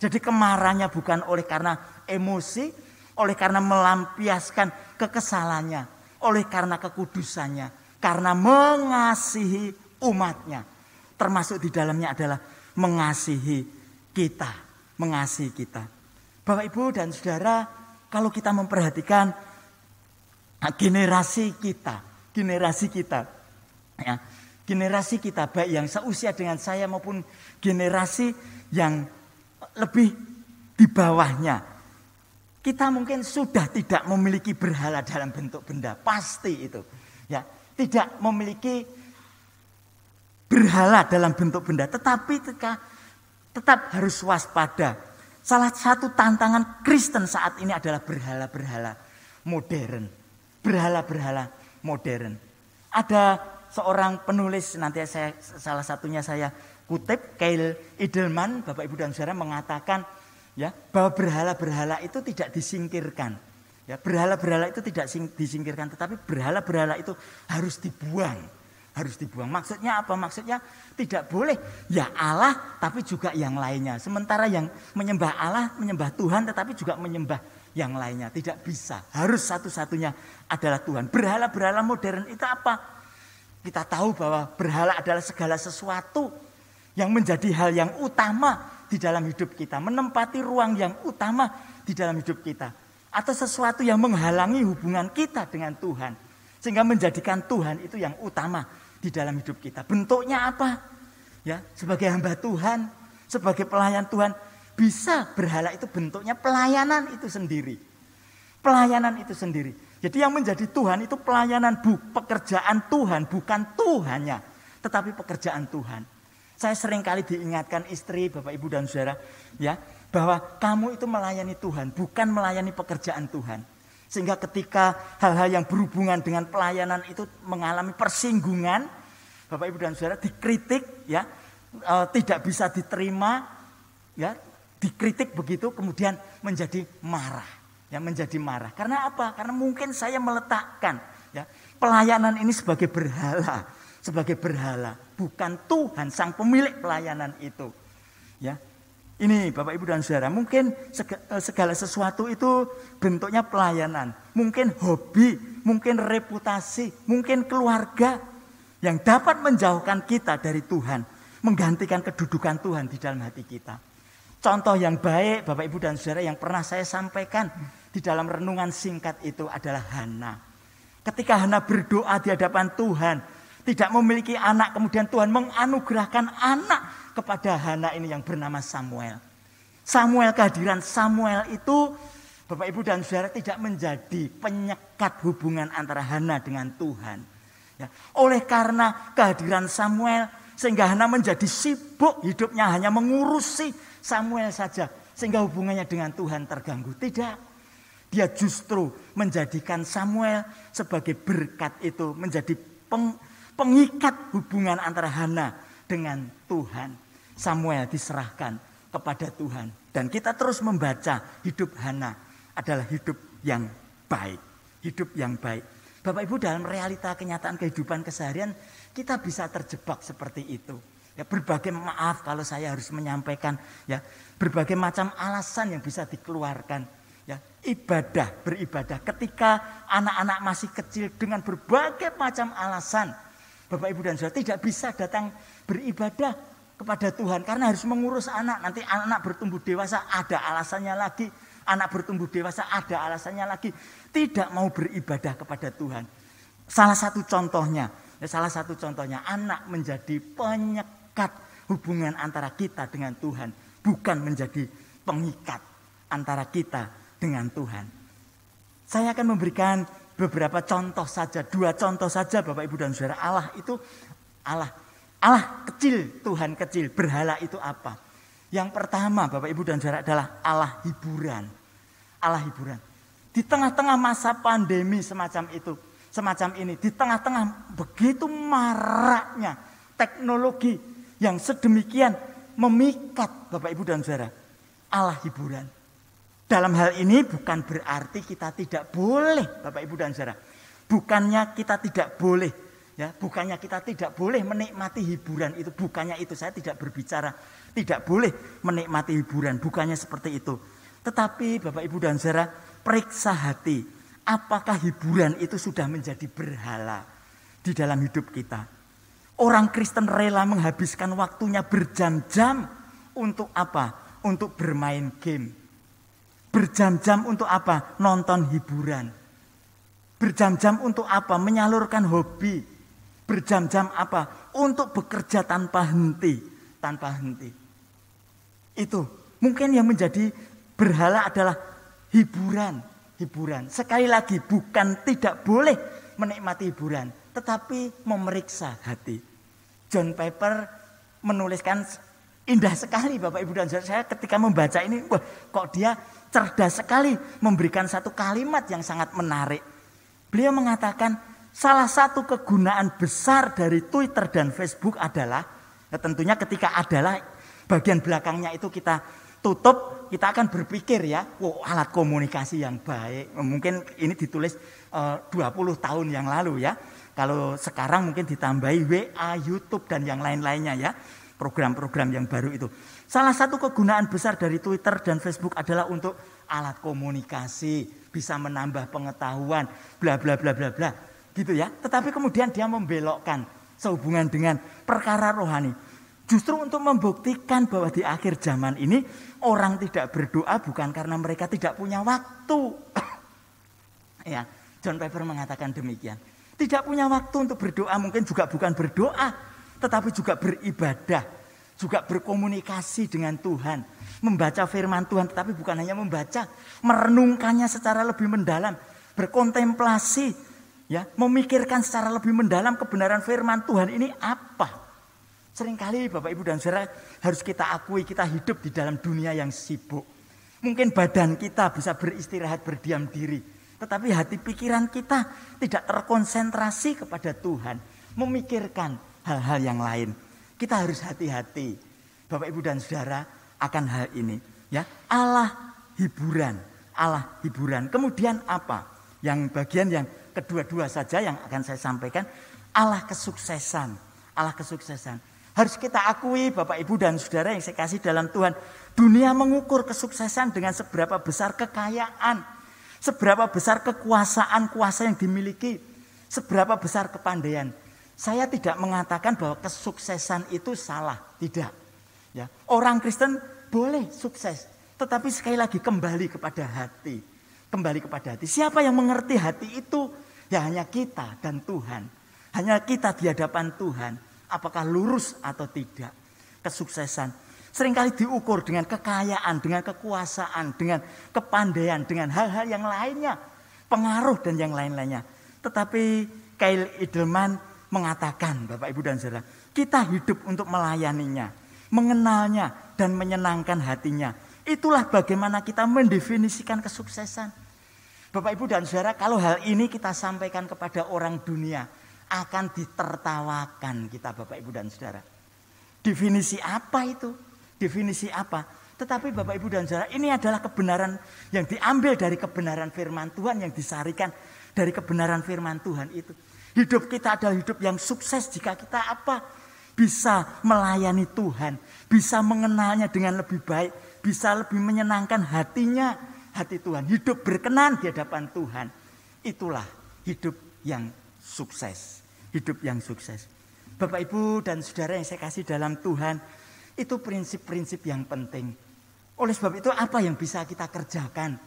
Jadi kemarahannya bukan oleh karena emosi, oleh karena melampiaskan kekesalannya, oleh karena kekudusannya, karena mengasihi umatnya. Termasuk di dalamnya adalah mengasihi kita. Bapak Ibu dan Saudara, kalau kita memperhatikan generasi kita baik yang seusia dengan saya maupun generasi yang lebih di bawahnya, kita mungkin sudah tidak memiliki berhala dalam bentuk benda, pasti itu. Ya, tidak memiliki berhala dalam bentuk benda, tetapi tetap harus waspada. Salah satu tantangan Kristen saat ini adalah berhala-berhala modern. Ada seorang penulis, nanti salah satunya saya kutip, Kyle Idleman, Bapak Ibu dan Saudara, mengatakan ya, bahwa berhala-berhala itu tidak disingkirkan. Ya, berhala-berhala itu tidak disingkirkan, tetapi berhala-berhala itu harus dibuang. Maksudnya apa? Maksudnya tidak boleh ya Allah tapi juga yang lainnya. Sementara yang menyembah Allah, menyembah Tuhan tetapi juga menyembah yang lainnya. Tidak bisa. Harus satu-satunya adalah Tuhan. Berhala-berhala modern itu apa? Kita tahu bahwa berhala adalah segala sesuatu yang menjadi hal yang utama di dalam hidup kita, menempati ruang yang utama di dalam hidup kita, atau sesuatu yang menghalangi hubungan kita dengan Tuhan, sehingga menjadikan Tuhan itu yang utama di dalam hidup kita. Bentuknya apa? Ya, sebagai hamba Tuhan, sebagai pelayan Tuhan, bisa berhala itu bentuknya pelayanan itu sendiri. Jadi yang menjadi Tuhan itu pelayanan, pekerjaan Tuhan, bukan Tuhannya, tetapi pekerjaan Tuhan. Saya sering kali diingatkan istri, Bapak Ibu dan Saudara, ya, Bahwa kamu itu melayani Tuhan, bukan melayani pekerjaan Tuhan. Sehingga ketika hal-hal yang berhubungan dengan pelayanan itu mengalami persinggungan, Bapak Ibu dan Saudara, dikritik, ya, tidak bisa diterima, ya, dikritik begitu, kemudian menjadi marah, ya, menjadi marah. Karena apa? Karena mungkin saya meletakkan, ya, pelayanan ini sebagai berhala, bukan Tuhan sang pemilik pelayanan itu, ya. Ini Bapak Ibu dan Saudara, mungkin segala sesuatu itu bentuknya pelayanan. Mungkin hobi, mungkin reputasi, mungkin keluarga yang dapat menjauhkan kita dari Tuhan. Menggantikan kedudukan Tuhan di dalam hati kita. Contoh yang baik Bapak Ibu dan Saudara yang pernah saya sampaikan di dalam renungan singkat itu adalah Hana. Ketika Hana berdoa di hadapan Tuhan, tidak memiliki anak, kemudian Tuhan menganugerahkan anak kepada Hana ini yang bernama Samuel. Kehadiran Samuel itu Bapak Ibu dan Saudara tidak menjadi penyekat hubungan antara Hana dengan Tuhan. Ya. Oleh karena kehadiran Samuel sehingga Hana menjadi sibuk hidupnya hanya mengurusi Samuel saja. Sehingga hubungannya dengan Tuhan terganggu. Tidak. Dia justru menjadikan Samuel sebagai berkat itu. Menjadi pengikat hubungan antara Hana dengan Tuhan. Samuel diserahkan kepada Tuhan. Dan kita terus membaca hidup Hana adalah hidup yang baik. Hidup yang baik. Bapak Ibu, dalam realita kenyataan kehidupan keseharian kita bisa terjebak seperti itu. Ya, berbagai maaf kalau saya harus menyampaikan, ya, berbagai macam alasan yang bisa dikeluarkan. Ya, beribadah ketika anak-anak masih kecil dengan berbagai macam alasan. Bapak Ibu dan Saudara tidak bisa datang beribadah kepada Tuhan karena harus mengurus anak. Nanti anak bertumbuh dewasa ada alasannya lagi. Anak bertumbuh dewasa ada alasannya lagi. Tidak mau beribadah kepada Tuhan. Salah satu contohnya anak menjadi penyekat hubungan antara kita dengan Tuhan. Bukan menjadi pengikat antara kita dengan Tuhan. Saya akan memberikan beberapa contoh saja. 2 contoh saja Bapak Ibu dan Saudara. Allah kecil, Tuhan kecil. Berhala itu apa? Yang pertama Bapak Ibu dan Saudara adalah Allah hiburan. Allah hiburan. Di tengah-tengah masa pandemi semacam ini, di tengah-tengah begitu maraknya teknologi yang sedemikian memikat Bapak Ibu dan Saudara, Allah hiburan. Dalam hal ini bukan berarti kita tidak boleh Bapak Ibu dan Saudara. Bukannya kita tidak boleh, ya, bukannya kita tidak boleh menikmati hiburan itu, bukannya itu, saya tidak berbicara tidak boleh menikmati hiburan, bukannya seperti itu. Tetapi Bapak Ibu dan Saudara, periksa hati, apakah hiburan itu sudah menjadi berhala di dalam hidup kita? Orang Kristen rela menghabiskan waktunya berjam-jam untuk apa? Untuk bermain game. Berjam-jam untuk apa? Nonton hiburan. Berjam-jam untuk apa? Menyalurkan hobi. Berjam-jam apa? Untuk bekerja tanpa henti. Itu mungkin yang menjadi berhala adalah hiburan. Sekali lagi bukan tidak boleh menikmati hiburan, tetapi memeriksa hati. John Piper menuliskan indah sekali Bapak Ibu dan Saudara. Saya ketika membaca ini, wah, kok dia cerdas sekali memberikan satu kalimat yang sangat menarik. Beliau mengatakan salah satu kegunaan besar dari Twitter dan Facebook adalah, ya tentunya ketika adalah bagian belakangnya itu kita tutup, kita akan berpikir ya, alat komunikasi yang baik. Mungkin ini ditulis 20 tahun yang lalu ya. Kalau sekarang mungkin ditambahi WA, YouTube dan yang lain-lainnya ya. Program-program yang baru itu. Salah satu kegunaan besar dari Twitter dan Facebook adalah untuk alat komunikasi, bisa menambah pengetahuan, bla bla bla bla bla, gitu ya. Tetapi kemudian dia membelokkan sehubungan dengan perkara rohani. Justru untuk membuktikan bahwa di akhir zaman ini orang tidak berdoa bukan karena mereka tidak punya waktu. Ya, John Piper mengatakan demikian. Tidak punya waktu untuk berdoa, mungkin juga bukan berdoa, tetapi juga beribadah, juga berkomunikasi dengan Tuhan, membaca firman Tuhan, tetapi bukan hanya membaca, merenungkannya secara lebih mendalam, berkontemplasi, ya, memikirkan secara lebih mendalam kebenaran firman Tuhan ini apa. Seringkali Bapak Ibu dan Saudara harus kita akui kita hidup di dalam dunia yang sibuk. Mungkin badan kita bisa beristirahat berdiam diri. Tetapi hati pikiran kita tidak terkonsentrasi kepada Tuhan. Memikirkan hal-hal yang lain. Kita harus hati-hati Bapak Ibu dan Saudara akan hal ini. Ya, Allah hiburan. Kemudian apa? Yang bagian yang kedua-dua saja yang akan saya sampaikan. Allah kesuksesan. Harus kita akui Bapak Ibu dan Saudara yang saya kasih dalam Tuhan. Dunia mengukur kesuksesan dengan seberapa besar kekayaan. Seberapa besar kekuasaan yang dimiliki. Seberapa besar kepandaian. Saya tidak mengatakan bahwa kesuksesan itu salah. Tidak. Ya, orang Kristen boleh sukses. Tetapi sekali lagi kembali kepada hati. Siapa yang mengerti hati itu? Ya hanya kita dan Tuhan. Hanya kita di hadapan Tuhan. Apakah lurus atau tidak. Kesuksesan seringkali diukur dengan kekayaan, dengan kekuasaan, dengan kepandaian, dengan hal-hal yang lainnya. Pengaruh dan yang lain-lainnya. Tetapi Kyle Idleman mengatakan, Bapak Ibu dan Saudara, kita hidup untuk melayaninya, mengenalnya dan menyenangkan hatinya. Itulah bagaimana kita mendefinisikan kesuksesan. Bapak Ibu dan Saudara, kalau hal ini kita sampaikan kepada orang dunia, akan ditertawakan kita Bapak Ibu dan Saudara. Definisi apa itu? Definisi apa? Tetapi Bapak Ibu dan Saudara, ini adalah kebenaran yang diambil dari kebenaran firman Tuhan, yang disarikan dari kebenaran firman Tuhan itu. Hidup kita adalah hidup yang sukses jika kita apa? Bisa melayani Tuhan, bisa mengenalnya dengan lebih baik, bisa lebih menyenangkan hatinya, hati Tuhan. Hidup berkenan di hadapan Tuhan. Itulah hidup yang sukses. Bapak Ibu dan Saudara yang saya kasih dalam Tuhan, itu prinsip-prinsip yang penting. Oleh sebab itu apa yang bisa kita kerjakan?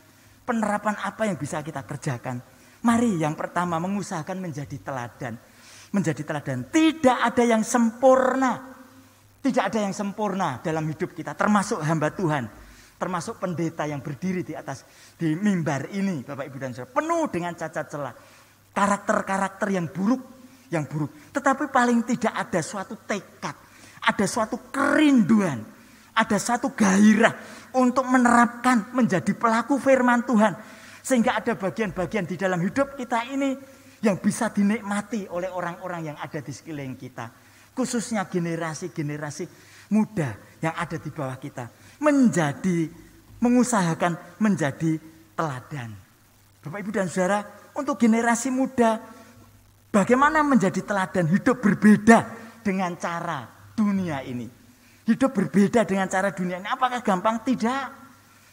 Penerapan apa yang bisa kita kerjakan? Mari yang pertama mengusahakan menjadi teladan. Tidak ada yang sempurna. Tidak ada yang sempurna dalam hidup kita, termasuk hamba Tuhan, termasuk pendeta yang berdiri di mimbar ini, Bapak Ibu dan Saudara, penuh dengan cacat celah, karakter-karakter yang buruk. Tetapi paling tidak ada suatu tekad, ada suatu kerinduan, ada satu gairah untuk menerapkan menjadi pelaku firman Tuhan, sehingga ada bagian-bagian di dalam hidup kita ini yang bisa dinikmati oleh orang-orang yang ada di sekeliling kita. Khususnya generasi-generasi muda yang ada di bawah kita. Mengusahakan menjadi teladan. Bapak Ibu dan Saudara, untuk generasi muda, bagaimana menjadi teladan hidup berbeda dengan cara dunia ini. Hidup berbeda dengan cara dunia ini. Apakah gampang? Tidak.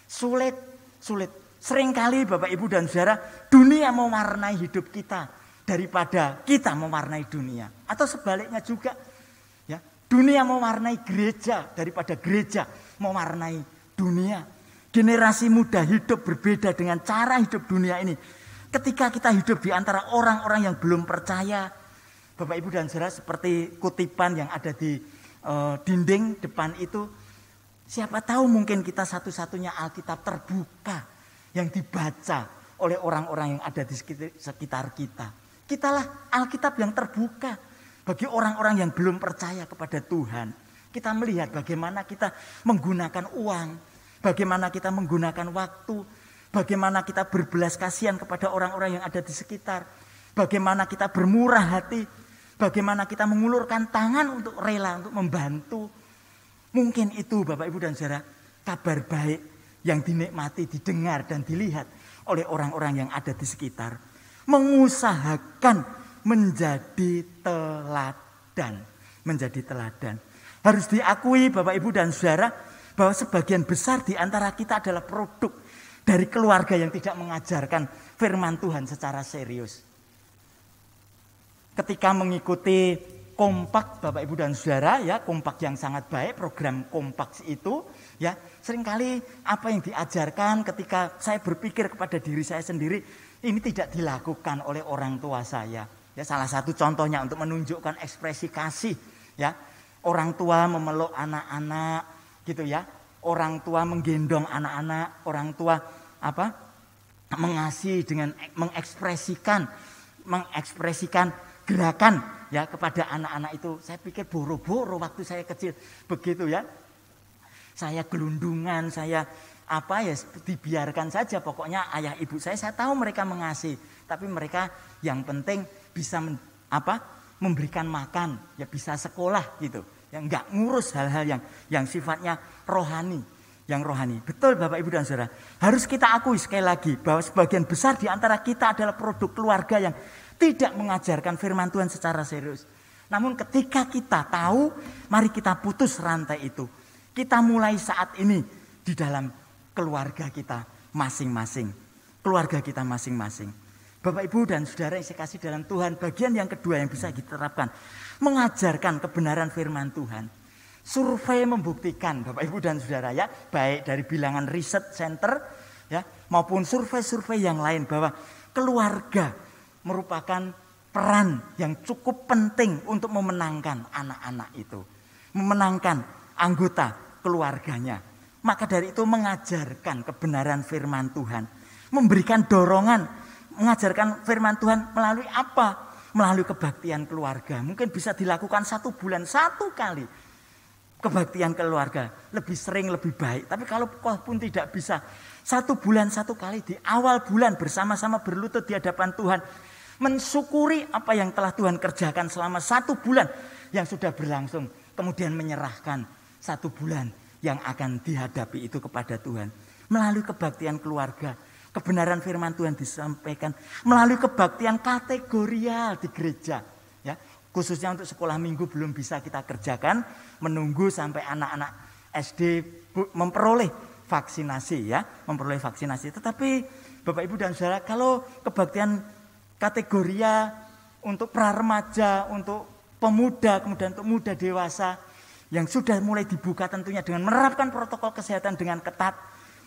Sulit. Seringkali Bapak Ibu dan Saudara, dunia mewarnai hidup kita daripada kita mewarnai dunia. Atau sebaliknya juga. Ya, dunia mewarnai gereja daripada gereja mewarnai dunia. Generasi muda hidup berbeda dengan cara hidup dunia ini. Ketika kita hidup di antara orang-orang yang belum percaya, Bapak Ibu dan Saudara, seperti kutipan yang ada di dinding depan itu, siapa tahu mungkin kita satu-satunya Alkitab terbuka yang dibaca oleh orang-orang yang ada di sekitar kita. Kitalah Alkitab yang terbuka bagi orang-orang yang belum percaya kepada Tuhan. Kita melihat bagaimana kita menggunakan uang, bagaimana kita menggunakan waktu, bagaimana kita berbelas kasihan kepada orang-orang yang ada di sekitar, bagaimana kita bermurah hati, bagaimana kita mengulurkan tangan untuk rela untuk membantu. Mungkin itu Bapak Ibu dan Saudara, kabar baik yang dinikmati, didengar dan dilihat oleh orang-orang yang ada di sekitar. Mengusahakan menjadi teladan. Harus diakui Bapak Ibu dan Saudara bahwa sebagian besar di antara kita adalah produk dari keluarga yang tidak mengajarkan firman Tuhan secara serius. Ketika mengikuti Kompak Bapak Ibu dan Saudara, ya, Kompak yang sangat baik, program Kompak itu, ya, seringkali apa yang diajarkan ketika saya berpikir kepada diri saya sendiri, ini tidak dilakukan oleh orang tua saya. Ya, salah satu contohnya untuk menunjukkan ekspresi kasih, ya. Orang tua memeluk anak-anak gitu ya. Orang tua menggendong anak-anak, orang tua mengasihi dengan mengekspresikan gerakan ya kepada anak-anak itu. Saya pikir boro-boro waktu saya kecil begitu ya. Saya gelundungan, saya dibiarkan saja. Pokoknya ayah ibu saya tahu mereka mengasihi, tapi mereka yang penting bisa memberikan makan, ya bisa sekolah gitu. Yang enggak ngurus hal-hal yang sifatnya rohani, yang rohani. Betul Bapak Ibu dan Saudara. Harus kita akui sekali lagi bahwa sebagian besar di antara kita adalah produk keluarga yang tidak mengajarkan firman Tuhan secara serius. Namun ketika kita tahu, mari kita putus rantai itu. Kita mulai saat ini di dalam keluarga kita masing-masing. Keluarga kita masing-masing. Bapak Ibu dan Saudara yang saya kasih dalam Tuhan, bagian yang kedua yang bisa diterapkan, mengajarkan kebenaran firman Tuhan. Survei membuktikan Bapak Ibu dan Saudara ya, baik dari bilangan riset center ya maupun survei-survei yang lain, bahwa keluarga merupakan peran yang cukup penting untuk memenangkan anak-anak itu, memenangkan anggota keluarganya. Maka dari itu mengajarkan kebenaran firman Tuhan, memberikan dorongan mengajarkan firman Tuhan melalui apa? Melalui kebaktian keluarga. Mungkin bisa dilakukan 1 bulan 1 kali kebaktian keluarga. Lebih sering lebih baik. Tapi kalau pun tidak bisa, 1 bulan 1 kali di awal bulan bersama-sama berlutut di hadapan Tuhan, mensyukuri apa yang telah Tuhan kerjakan selama 1 bulan yang sudah berlangsung. Kemudian menyerahkan 1 bulan yang akan dihadapi itu kepada Tuhan. Melalui kebaktian keluarga, kebenaran firman Tuhan disampaikan melalui kebaktian kategorial di gereja. Ya, khususnya untuk sekolah minggu belum bisa kita kerjakan, menunggu sampai anak-anak SD memperoleh vaksinasi ya, memperoleh vaksinasi. Tetapi Bapak Ibu dan Saudara, kalau kebaktian kategorial untuk pra remaja, untuk pemuda, kemudian untuk muda dewasa yang sudah mulai dibuka tentunya dengan menerapkan protokol kesehatan dengan ketat,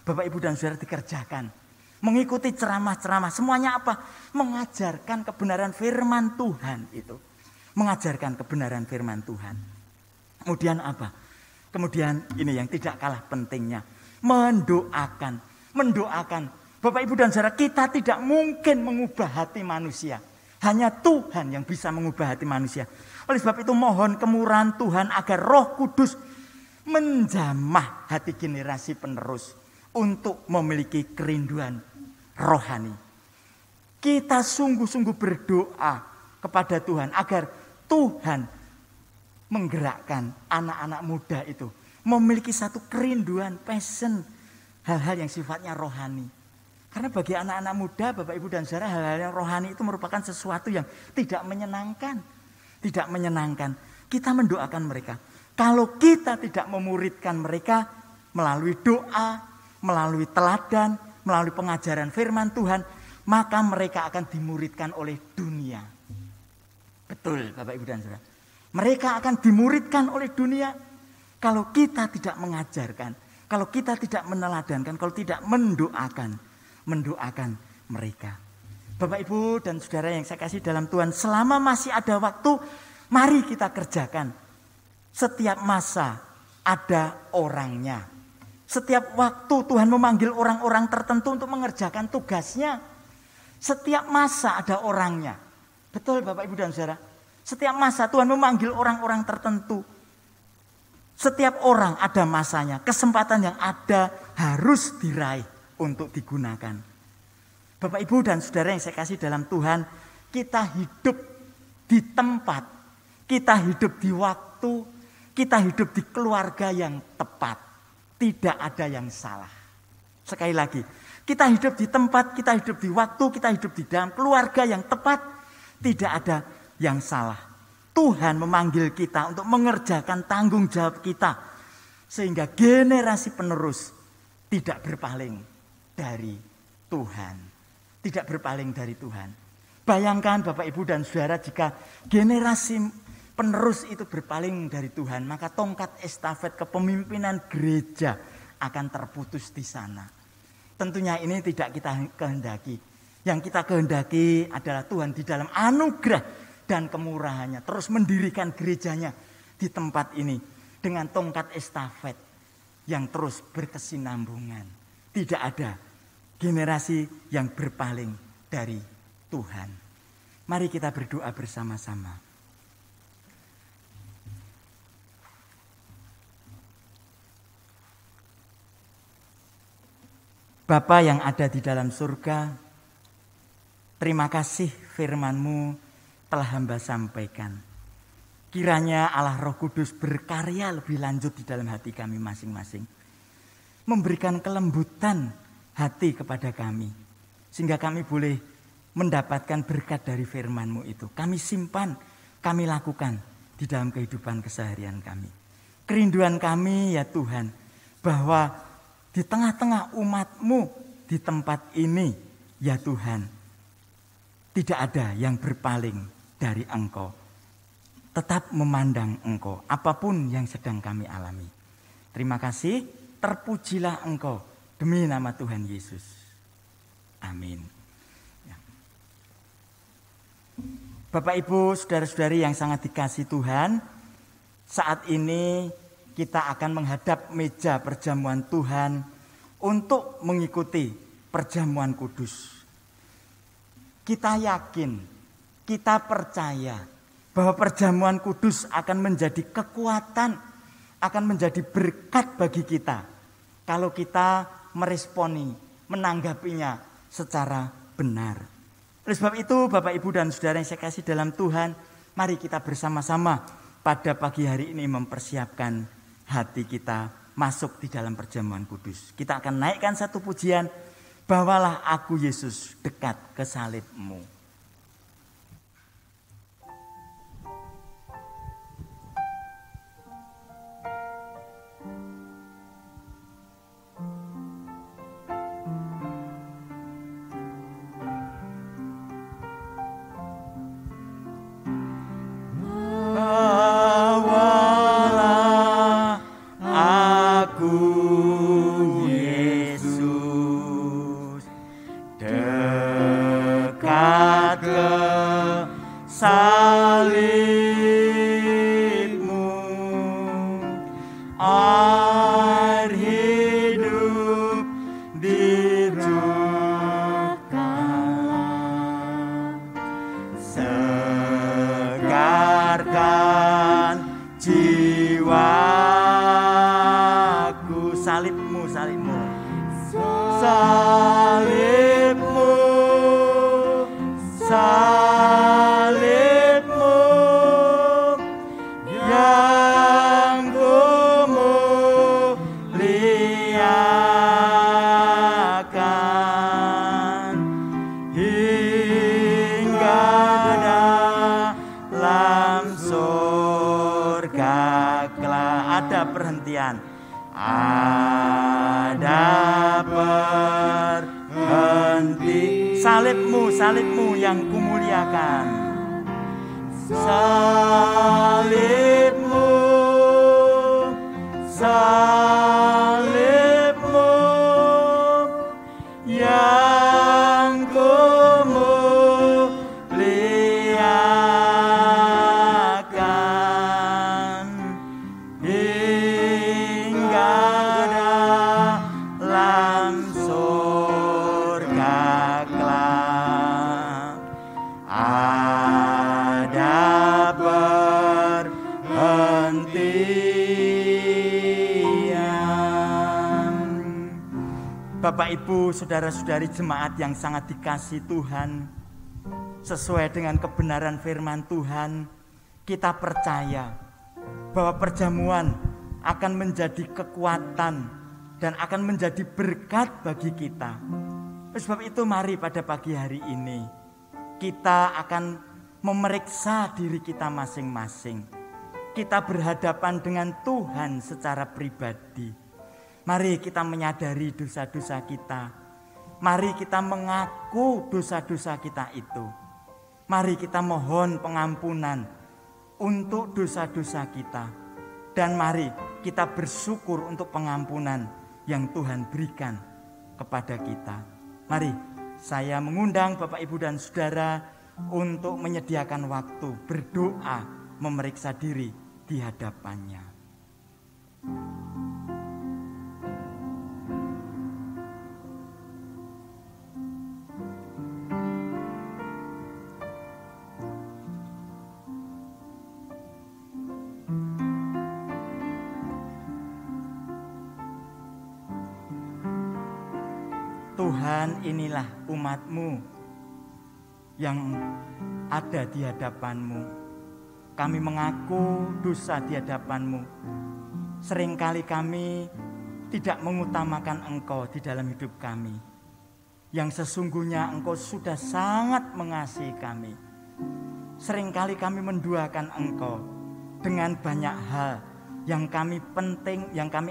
Bapak Ibu dan Saudara dikerjakan. Mengikuti ceramah-ceramah, semuanya apa? Mengajarkan kebenaran firman Tuhan itu. Mengajarkan kebenaran firman Tuhan. Kemudian apa? Kemudian ini yang tidak kalah pentingnya. Mendoakan. Mendoakan. Bapak Ibu dan Saudara, kita tidak mungkin mengubah hati manusia. Hanya Tuhan yang bisa mengubah hati manusia. Oleh sebab itu mohon kemurahan Tuhan agar Roh Kudus menjamah hati generasi penerus untuk memiliki kerinduan rohani. Kita sungguh-sungguh berdoa kepada Tuhan agar Tuhan menggerakkan anak-anak muda itu memiliki satu kerinduan, passion, hal-hal yang sifatnya rohani. Karena bagi anak-anak muda, Bapak Ibu dan Saudara, hal-hal yang rohani itu merupakan sesuatu yang tidak menyenangkan. Tidak menyenangkan. Kita mendoakan mereka. Kalau kita tidak memuridkan mereka melalui doa, melalui teladan, melalui pengajaran firman Tuhan, maka mereka akan dimuridkan oleh dunia. Betul Bapak Ibu dan Saudara. Mereka akan dimuridkan oleh dunia kalau kita tidak mengajarkan, kalau kita tidak meneladankan, kalau tidak mendoakan mereka. Bapak Ibu dan Saudara yang saya kasih dalam Tuhan, selama masih ada waktu, mari kita kerjakan. Setiap masa ada orangnya. Setiap waktu Tuhan memanggil orang-orang tertentu untuk mengerjakan tugasnya. Setiap masa ada orangnya. Betul Bapak Ibu dan Saudara. Setiap masa Tuhan memanggil orang-orang tertentu. Setiap orang ada masanya. Kesempatan yang ada harus diraih untuk digunakan. Bapak Ibu dan Saudara yang saya kasih dalam Tuhan, kita hidup di tempat, kita hidup di waktu, kita hidup di keluarga yang tepat. Tidak ada yang salah. Sekali lagi, kita hidup di tempat, kita hidup di waktu, kita hidup di dalam keluarga yang tepat. Tidak ada yang salah. Tuhan memanggil kita untuk mengerjakan tanggung jawab kita. Sehingga generasi penerus tidak berpaling dari Tuhan. Tidak berpaling dari Tuhan. Bayangkan Bapak Ibu dan Saudara, jika generasi penerus itu berpaling dari Tuhan, maka tongkat estafet kepemimpinan gereja akan terputus di sana. Tentunya ini tidak kita kehendaki. Yang kita kehendaki adalah Tuhan di dalam anugerah dan kemurahannya terus mendirikan gerejanya di tempat ini dengan tongkat estafet yang terus berkesinambungan. Tidak ada generasi yang berpaling dari Tuhan. Mari kita berdoa bersama-sama. Bapa yang ada di dalam surga, terima kasih firman-Mu telah hamba sampaikan. Kiranya Allah Roh Kudus berkarya lebih lanjut di dalam hati kami masing-masing. Memberikan kelembutan hati kepada kami. Sehingga kami boleh mendapatkan berkat dari firman-Mu itu. Kami simpan, kami lakukan di dalam kehidupan keseharian kami. Kerinduan kami ya Tuhan, bahwa di tengah-tengah umat-Mu di tempat ini ya Tuhan, tidak ada yang berpaling dari Engkau. Tetap memandang Engkau apapun yang sedang kami alami. Terima kasih, terpujilah Engkau demi nama Tuhan Yesus. Amin. Ya. Bapak Ibu, saudara-saudari yang sangat dikasihi Tuhan, saat ini kita akan menghadap meja perjamuan Tuhan untuk mengikuti perjamuan kudus. Kita yakin, kita percaya bahwa perjamuan kudus akan menjadi kekuatan, akan menjadi berkat bagi kita kalau kita meresponi, menanggapinya secara benar. Oleh sebab itu, Bapak, Ibu, dan Saudara yang saya kasih dalam Tuhan, mari kita bersama-sama pada pagi hari ini mempersiapkan hati kita masuk di dalam perjamuan kudus. Kita akan naikkan satu pujian, bawalah aku Yesus dekat ke salib-Mu. Salib-Mu yang kumuliakan. Salib-Mu, salib-Mu yang kumuliakan hingga dalam surga. Ada perhentian. Bapak, Ibu, saudara-saudari jemaat yang sangat dikasihi Tuhan, sesuai dengan kebenaran firman Tuhan, kita percaya bahwa perjamuan akan menjadi kekuatan dan akan menjadi berkat bagi kita. Sebab itu mari pada pagi hari ini kita akan memeriksa diri kita masing-masing. Kita berhadapan dengan Tuhan secara pribadi. Mari kita menyadari dosa-dosa kita. Mari kita mengaku dosa-dosa kita itu. Mari kita mohon pengampunan untuk dosa-dosa kita. Dan mari kita bersyukur untuk pengampunan yang Tuhan berikan kepada kita. Mari saya mengundang Bapak, Ibu, dan Saudara untuk menyediakan waktu berdoa, memeriksa diri di hadapannya. Tuhan, inilah umat-Mu yang ada di hadapan-Mu. Kami mengaku dosa di hadapan-Mu. Seringkali kami tidak mengutamakan Engkau di dalam hidup kami. Yang sesungguhnya Engkau sudah sangat mengasihi kami. Seringkali kami menduakan Engkau dengan banyak hal yang kami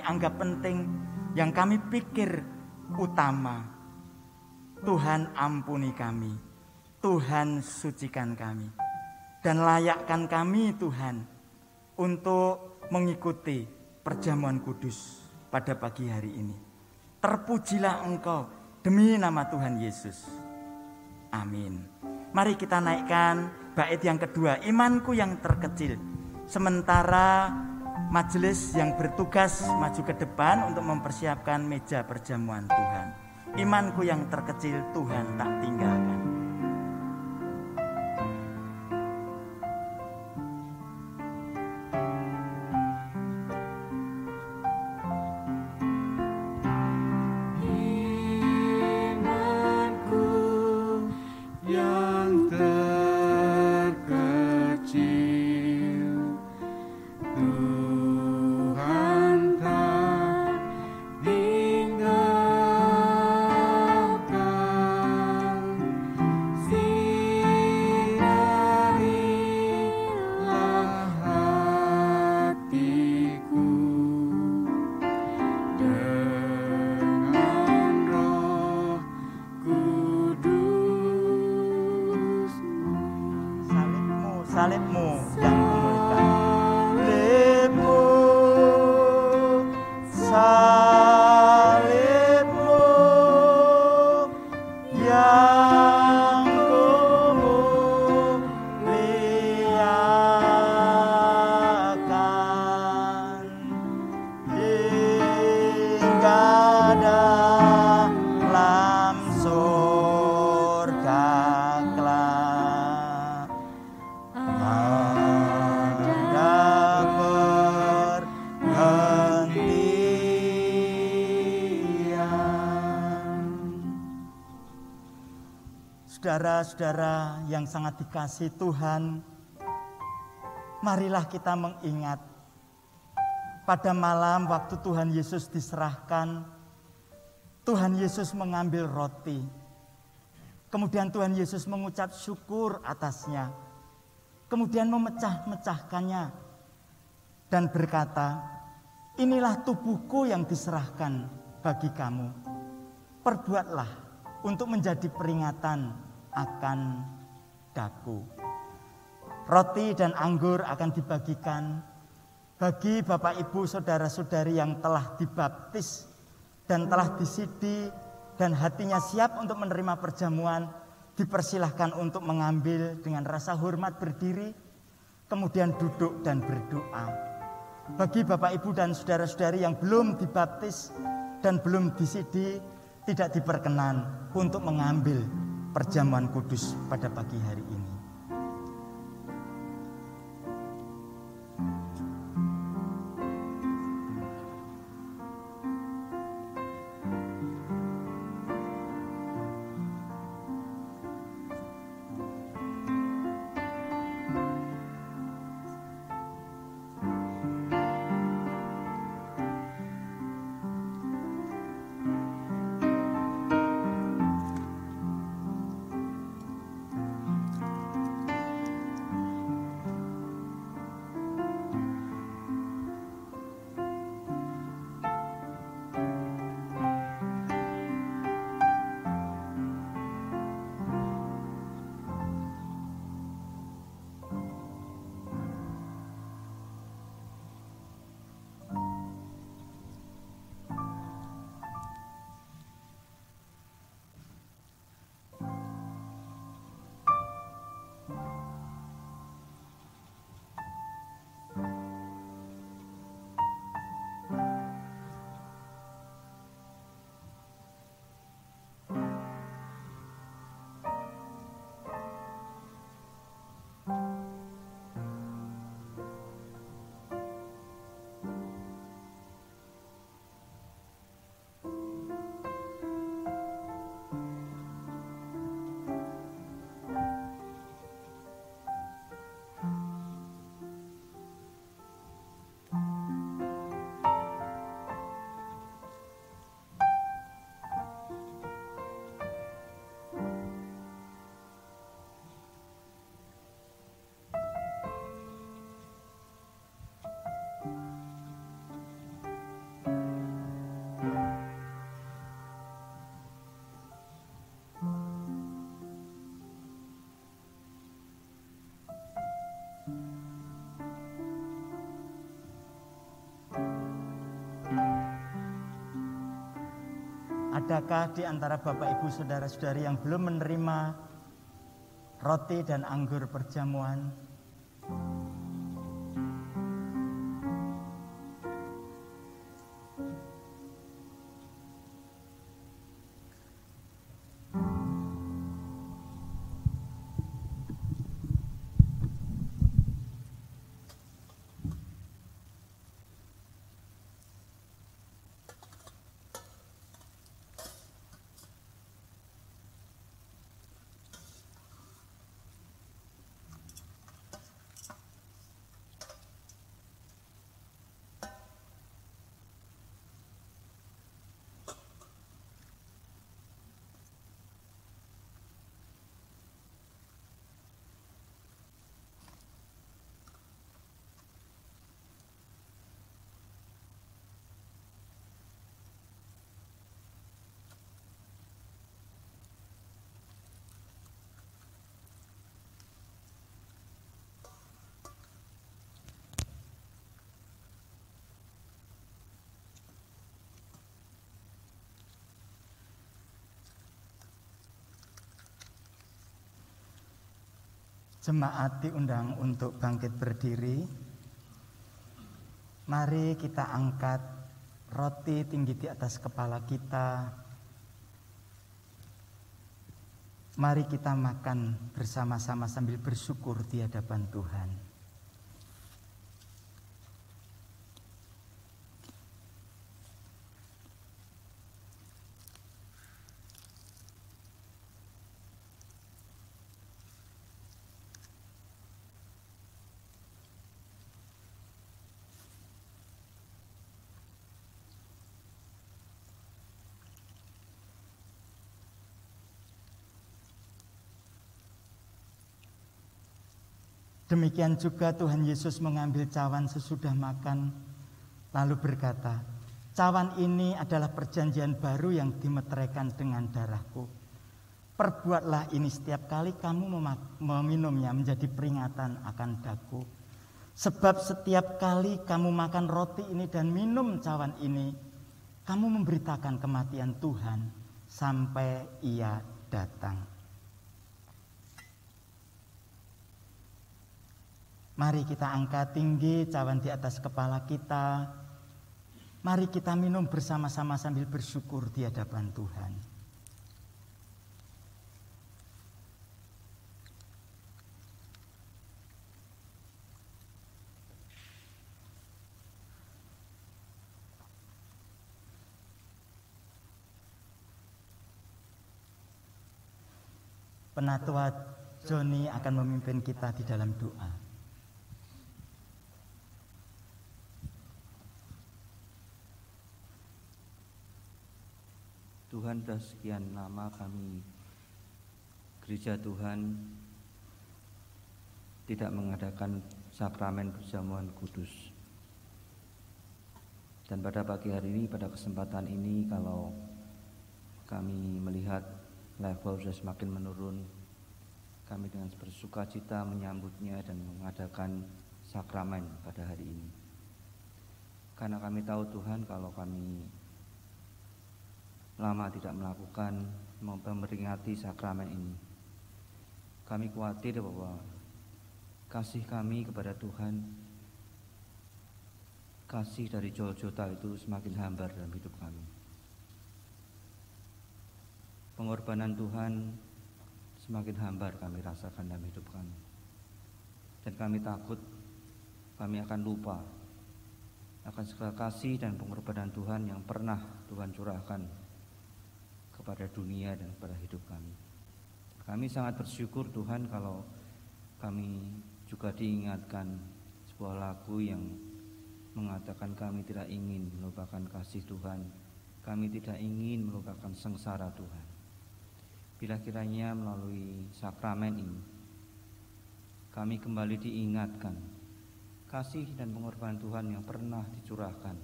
anggap penting, yang kami pikir utama. Tuhan, ampuni kami. Tuhan, sucikan kami. Dan layakkan kami, Tuhan, untuk mengikuti perjamuan kudus pada pagi hari ini. Terpujilah Engkau demi nama Tuhan Yesus. Amin. Mari kita naikkan bait yang kedua, imanku yang terkecil. Sementara majelis yang bertugas maju ke depan untuk mempersiapkan meja perjamuan Tuhan. Imanku yang terkecil, Tuhan tak tinggalkan. Salibmu yang kumulkan. Salibmu yang kumuliakan hingga dalam surga kelak. Ada perhentian. Saudara-saudara yang sangat dikasihi Tuhan, marilah kita mengingat pada malam waktu Tuhan Yesus diserahkan, Tuhan Yesus mengambil roti. Kemudian Tuhan Yesus mengucap syukur atasnya. Kemudian memecah-mecahkannya dan berkata, inilah tubuhku yang diserahkan bagi kamu. Perbuatlah untuk menjadi peringatan akan daku. Roti dan anggur akan dibagikan bagi Bapak Ibu saudara-saudari yang telah dibaptis dan telah disidi dan hatinya siap untuk menerima perjamuan. Dipersilahkan untuk mengambil dengan rasa hormat berdiri, kemudian duduk dan berdoa. Bagi Bapak Ibu dan saudara-saudari yang belum dibaptis dan belum disidi, tidak diperkenan untuk mengambil perjamuan kudus pada pagi hari ini. Adakah di antara Bapak Ibu Saudara-saudari yang belum menerima roti dan anggur perjamuan? Jemaat diundang untuk bangkit berdiri. Mari kita angkat roti tinggi di atas kepala kita. Mari kita makan bersama-sama sambil bersyukur di hadapan Tuhan. Demikian juga Tuhan Yesus mengambil cawan sesudah makan, lalu berkata, "Cawan ini adalah perjanjian baru yang dimeteraikan dengan darahku. Perbuatlah ini setiap kali kamu meminumnya menjadi peringatan akan daku. Sebab setiap kali kamu makan roti ini dan minum cawan ini, kamu memberitakan kematian Tuhan sampai Ia datang." Mari kita angkat tinggi cawan di atas kepala kita. Mari kita minum bersama-sama sambil bersyukur di hadapan Tuhan. Penatua Joni akan memimpin kita di dalam doa. Tuhan, sudah sekian lama kami gereja Tuhan tidak mengadakan sakramen perjamuan kudus. Dan pada pagi hari ini, pada kesempatan ini, kalau kami melihat level sudah semakin menurun, kami dengan bersuka cita menyambutnya dan mengadakan sakramen pada hari ini. Karena kami tahu Tuhan, kalau kami lama tidak melakukan memperingati sakramen ini, kami khawatir bahwa kasih kami kepada Tuhan, kasih dari Golgota itu semakin hambar dalam hidup kami. Pengorbanan Tuhan semakin hambar kami rasakan dalam hidup kami. Dan kami takut kami akan lupa akan segala kasih dan pengorbanan Tuhan yang pernah Tuhan curahkan kepada dunia dan kepada hidup kami. Kami sangat bersyukur Tuhan kalau kami juga diingatkan sebuah lagu yang mengatakan kami tidak ingin melupakan kasih Tuhan, kami tidak ingin melupakan sengsara Tuhan. Bila kiranya melalui sakramen ini kami kembali diingatkan kasih dan pengorbanan Tuhan yang pernah dicurahkan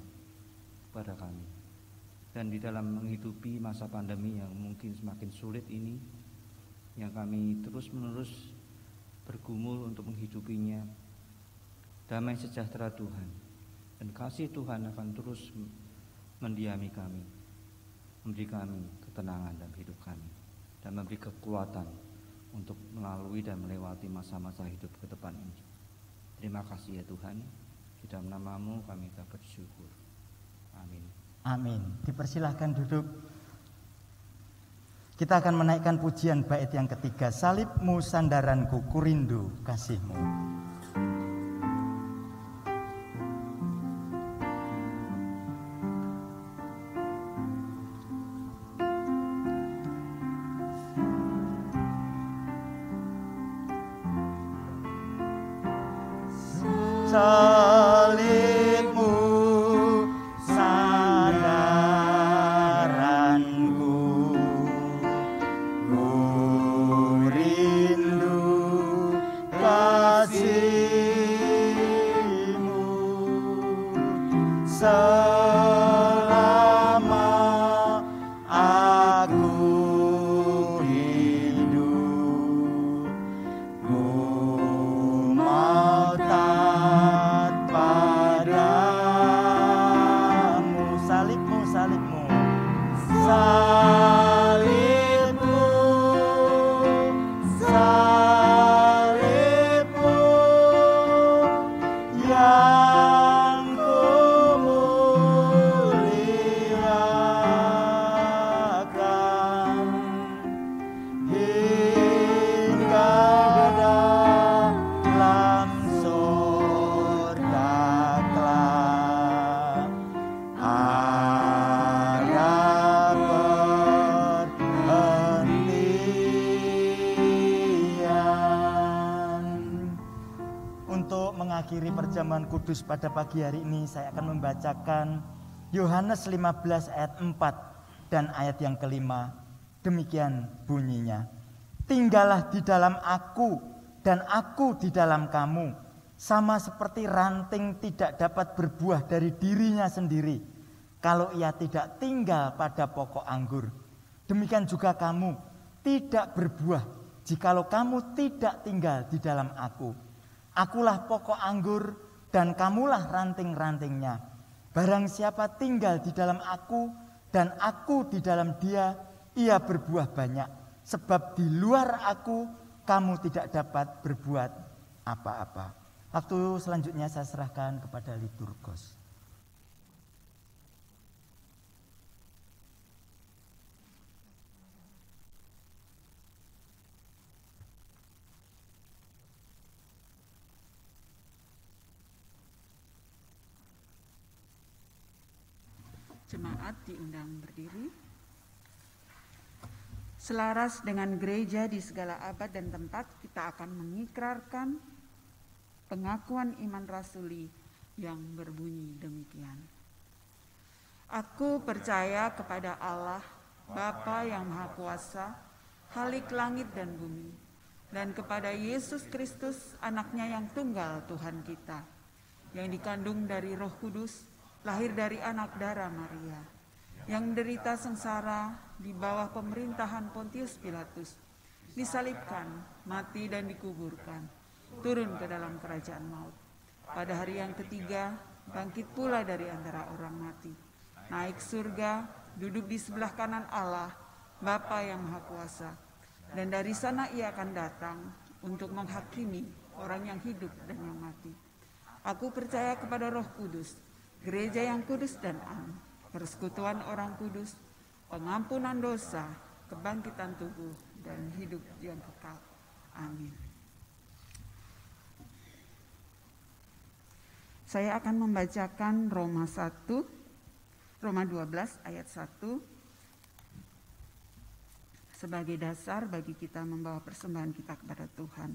kepada kami. Dan di dalam menghidupi masa pandemi yang mungkin semakin sulit ini, yang kami terus-menerus bergumul untuk menghidupinya, damai sejahtera Tuhan dan kasih Tuhan akan terus mendiami kami, memberi kami ketenangan dalam hidup kami, dan memberi kekuatan untuk melalui dan melewati masa-masa hidup ke depan ini. Terima kasih ya Tuhan, di dalam nama-Mu kami bersyukur. Amin. Amin. Dipersilahkan duduk. Kita akan menaikkan pujian bait yang ketiga, Salibmu sandaranku, kurindu kasih-Mu. Salibmu sandaranku, ku rindu kasih-Mu. Selama aku hidup, ku mau taat padamu. Salibmu, salibmu, salibmu, salibmu yang kumuliakan hingga dalam surga kelak ada perhentian. Untuk mengakhiri perjamuan kudus pada pagi hari ini, saya akan membacakan Yohanes 15 ayat 4 dan ayat yang kelima. Demikian bunyinya, tinggallah di dalam aku dan aku di dalam kamu, sama seperti ranting tidak dapat berbuah dari dirinya sendiri kalau ia tidak tinggal pada pokok anggur. Demikian juga kamu tidak berbuah jikalau kamu tidak tinggal di dalam aku. Akulah pokok anggur dan kamulah ranting-rantingnya. Barang siapa tinggal di dalam aku dan aku di dalam dia, ia berbuah banyak. Sebab di luar aku kamu tidak dapat berbuat apa-apa. Waktu selanjutnya saya serahkan kepada liturgos. Jemaat diundang berdiri. Selaras dengan gereja di segala abad dan tempat, kita akan mengikrarkan pengakuan iman rasuli yang berbunyi demikian. Aku percaya kepada Allah, Bapa yang Maha Kuasa, Khalik langit dan bumi, dan kepada Yesus Kristus, anaknya yang tunggal Tuhan kita, yang dikandung dari Roh Kudus, lahir dari anak darah Maria, yang menderita sengsara di bawah pemerintahan Pontius Pilatus, disalibkan, mati dan dikuburkan, turun ke dalam kerajaan maut. Pada hari yang ketiga, bangkit pula dari antara orang mati, naik surga, duduk di sebelah kanan Allah, Bapa yang Maha Kuasa, dan dari sana ia akan datang untuk menghakimi orang yang hidup dan yang mati. Aku percaya kepada Roh Kudus, gereja yang kudus dan am, persekutuan orang kudus, pengampunan dosa, kebangkitan tubuh, dan hidup yang kekal. Amin. Saya akan membacakan Roma 12 ayat 1 sebagai dasar bagi kita membawa persembahan kita kepada Tuhan.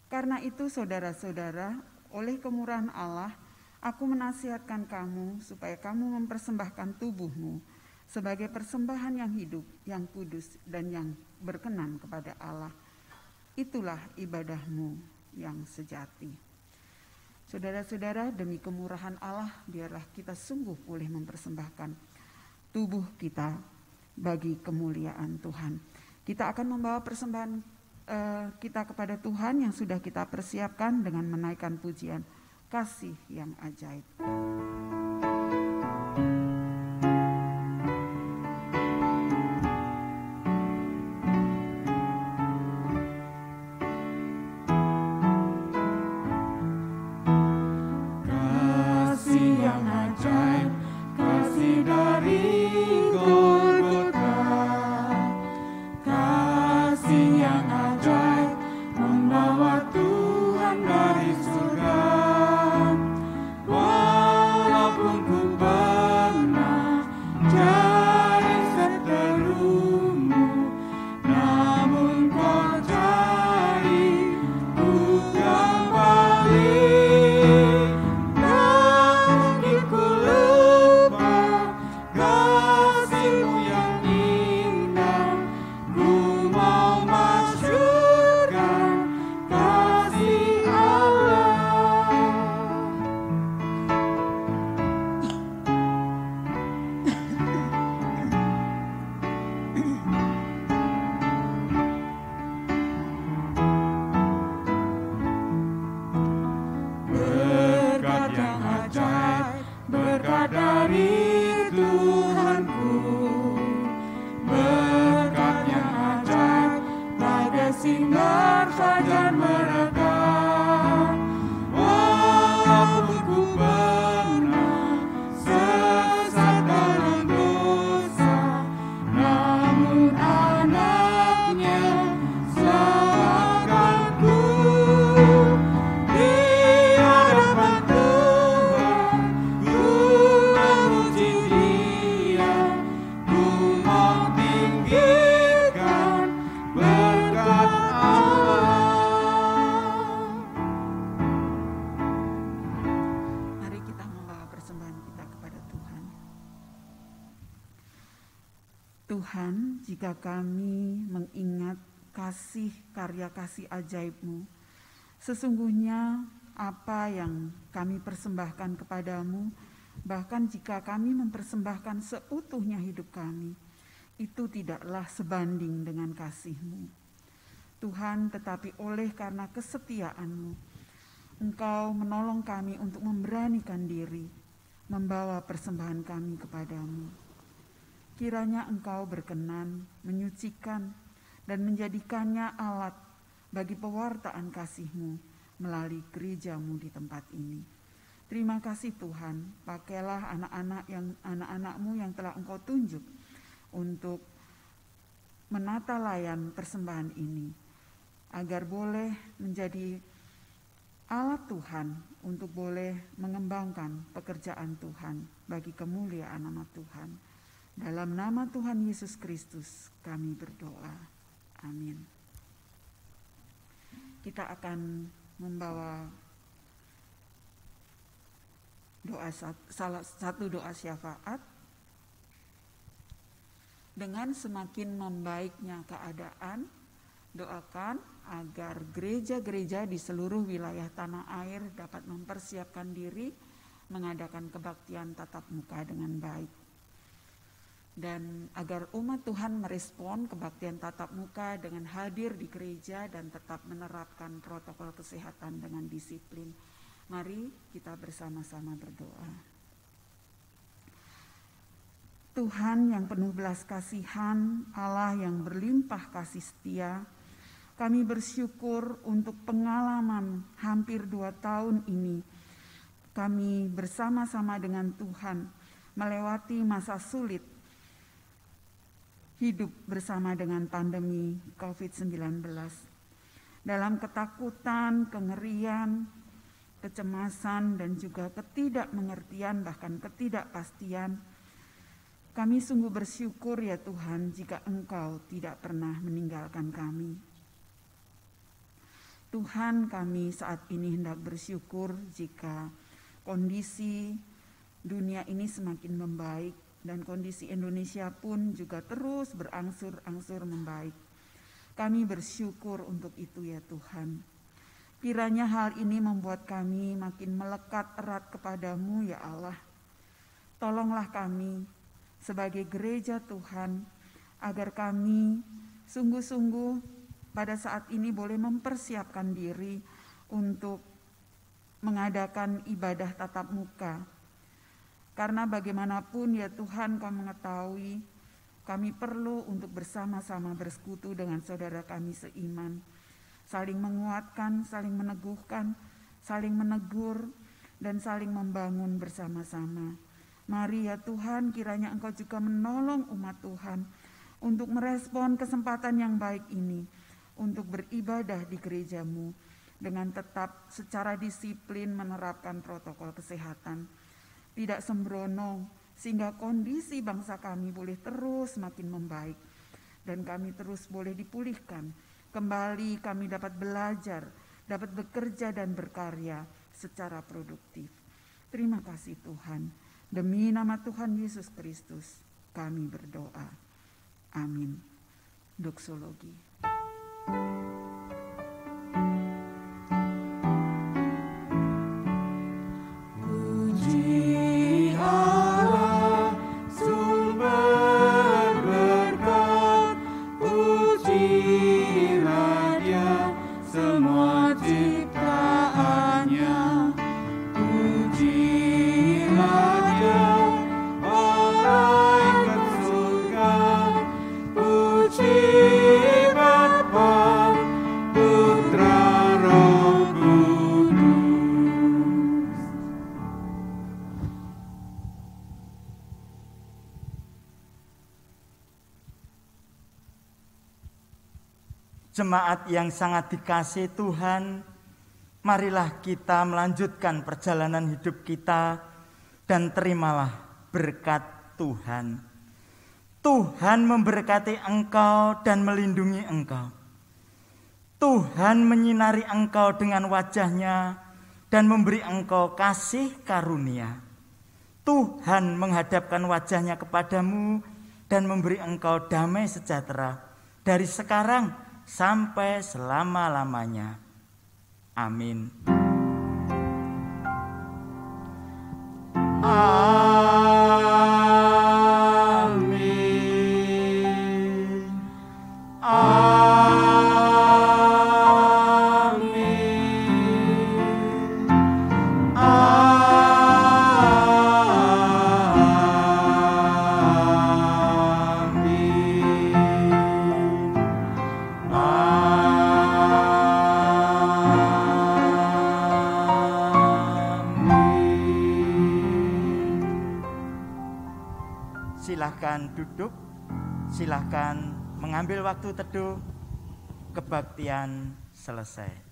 Karena itu saudara-saudara, oleh kemurahan Allah, aku menasihatkan kamu supaya kamu mempersembahkan tubuhmu sebagai persembahan yang hidup, yang kudus, dan yang berkenan kepada Allah. Itulah ibadahmu yang sejati. Saudara-saudara, demi kemurahan Allah, biarlah kita sungguh boleh mempersembahkan tubuh kita bagi kemuliaan Tuhan. Kita akan membawa persembahan kita kepada Tuhan yang sudah kita persiapkan dengan menaikkan pujian kasih yang ajaib. Kasih yang ajaib, kasih dari Golgota. Kasih yang ajaib membawa Tuhan dari surga. Walaupun ku pernah jadi seterumu, namun kau cari ku kembali. Tak mungkin ku lupa kasih-Mu yang indah. Ku mau masyurkan kasih Allah. Berkat yang ajaib, berkat dari Tuhanku. Berkat yang ajaib, bagai sinar fajar merekah. Walaupun ku pernah sesat dalam dosa, namun anaknya selamatkanku. Di hadapan Tuhan ku memuji Dia, ku mau tinggikan berkat Allah. Mari kita membawa persembahan kita kepada Tuhan. Tuhan, jika kami mengingat kasih karya kasih ajaib-Mu, sesungguhnya apa yang kami persembahkan kepadamu, bahkan jika kami mempersembahkan seutuhnya hidup kami, itu tidaklah sebanding dengan kasih-Mu. Tuhan, tetapi oleh karena kesetiaan-Mu, Engkau menolong kami untuk memberanikan diri, membawa persembahan kami kepadamu. Kiranya Engkau berkenan menyucikan dan menjadikannya alat bagi pewartaan kasih-Mu melalui gereja-Mu di tempat ini. Terima kasih Tuhan, pakailah anak-anak-Mu yang telah Engkau tunjuk untuk menata layan persembahan ini, agar boleh menjadi alat Tuhan untuk boleh mengembangkan pekerjaan Tuhan bagi kemuliaan nama Tuhan. Dalam nama Tuhan Yesus Kristus kami berdoa. Amin. Kita akan membawa satu doa syafaat. Dengan semakin membaiknya keadaan, doakan agar gereja-gereja di seluruh wilayah tanah air dapat mempersiapkan diri mengadakan kebaktian tatap muka dengan baik. Dan agar umat Tuhan merespon kebaktian tatap muka dengan hadir di gereja dan tetap menerapkan protokol kesehatan dengan disiplin. Mari kita bersama-sama berdoa. Tuhan yang penuh belas kasihan, Allah yang berlimpah kasih setia, kami bersyukur untuk pengalaman hampir 2 tahun ini. Kami bersama-sama dengan Tuhan melewati masa sulit, hidup bersama dengan pandemi COVID-19. Dalam ketakutan, kengerian, kecemasan, dan juga ketidakmengertian, bahkan ketidakpastian, kami sungguh bersyukur ya Tuhan jika Engkau tidak pernah meninggalkan kami. Tuhan, kami saat ini hendak bersyukur jika kondisi dunia ini semakin membaik dan kondisi Indonesia pun juga terus berangsur-angsur membaik. Kami bersyukur untuk itu ya Tuhan. Kiranya hal ini membuat kami makin melekat erat kepadamu ya Allah. Tolonglah kami sebagai gereja Tuhan agar kami sungguh-sungguh pada saat ini boleh mempersiapkan diri untuk mengadakan ibadah tatap muka. Karena bagaimanapun ya Tuhan, Kau mengetahui kami perlu untuk bersama-sama bersekutu dengan saudara kami seiman, saling menguatkan, saling meneguhkan, saling menegur, dan saling membangun bersama-sama. Mari ya Tuhan, kiranya Engkau juga menolong umat Tuhan untuk merespon kesempatan yang baik ini, untuk beribadah di gereja-Mu dengan tetap secara disiplin menerapkan protokol kesehatan, tidak sembrono, sehingga kondisi bangsa kami boleh terus makin membaik dan kami terus boleh dipulihkan. Kembali kami dapat belajar, dapat bekerja dan berkarya secara produktif. Terima kasih Tuhan. Demi nama Tuhan Yesus Kristus kami berdoa. Amin. Doksologi. Puji Allah, sumber berkat, pujilah Dia semua ciptaannya, pujilah Dia malaikat surga, puji Bapa, Putra, Roh Kudus. Jemaat yang sangat dikasihi Tuhan, marilah kita melanjutkan perjalanan hidup kita dan terimalah berkat Tuhan. Tuhan memberkati engkau dan melindungi engkau. Tuhan menyinari engkau dengan wajah-Nya dan memberi engkau kasih karunia. Tuhan menghadapkan wajah-Nya kepadamu dan memberi engkau damai sejahtera dari sekarang sampai selama-lamanya. Amin. Amin. Amin. Silahkan duduk, silahkan mengambil waktu teduh. Kebaktian selesai.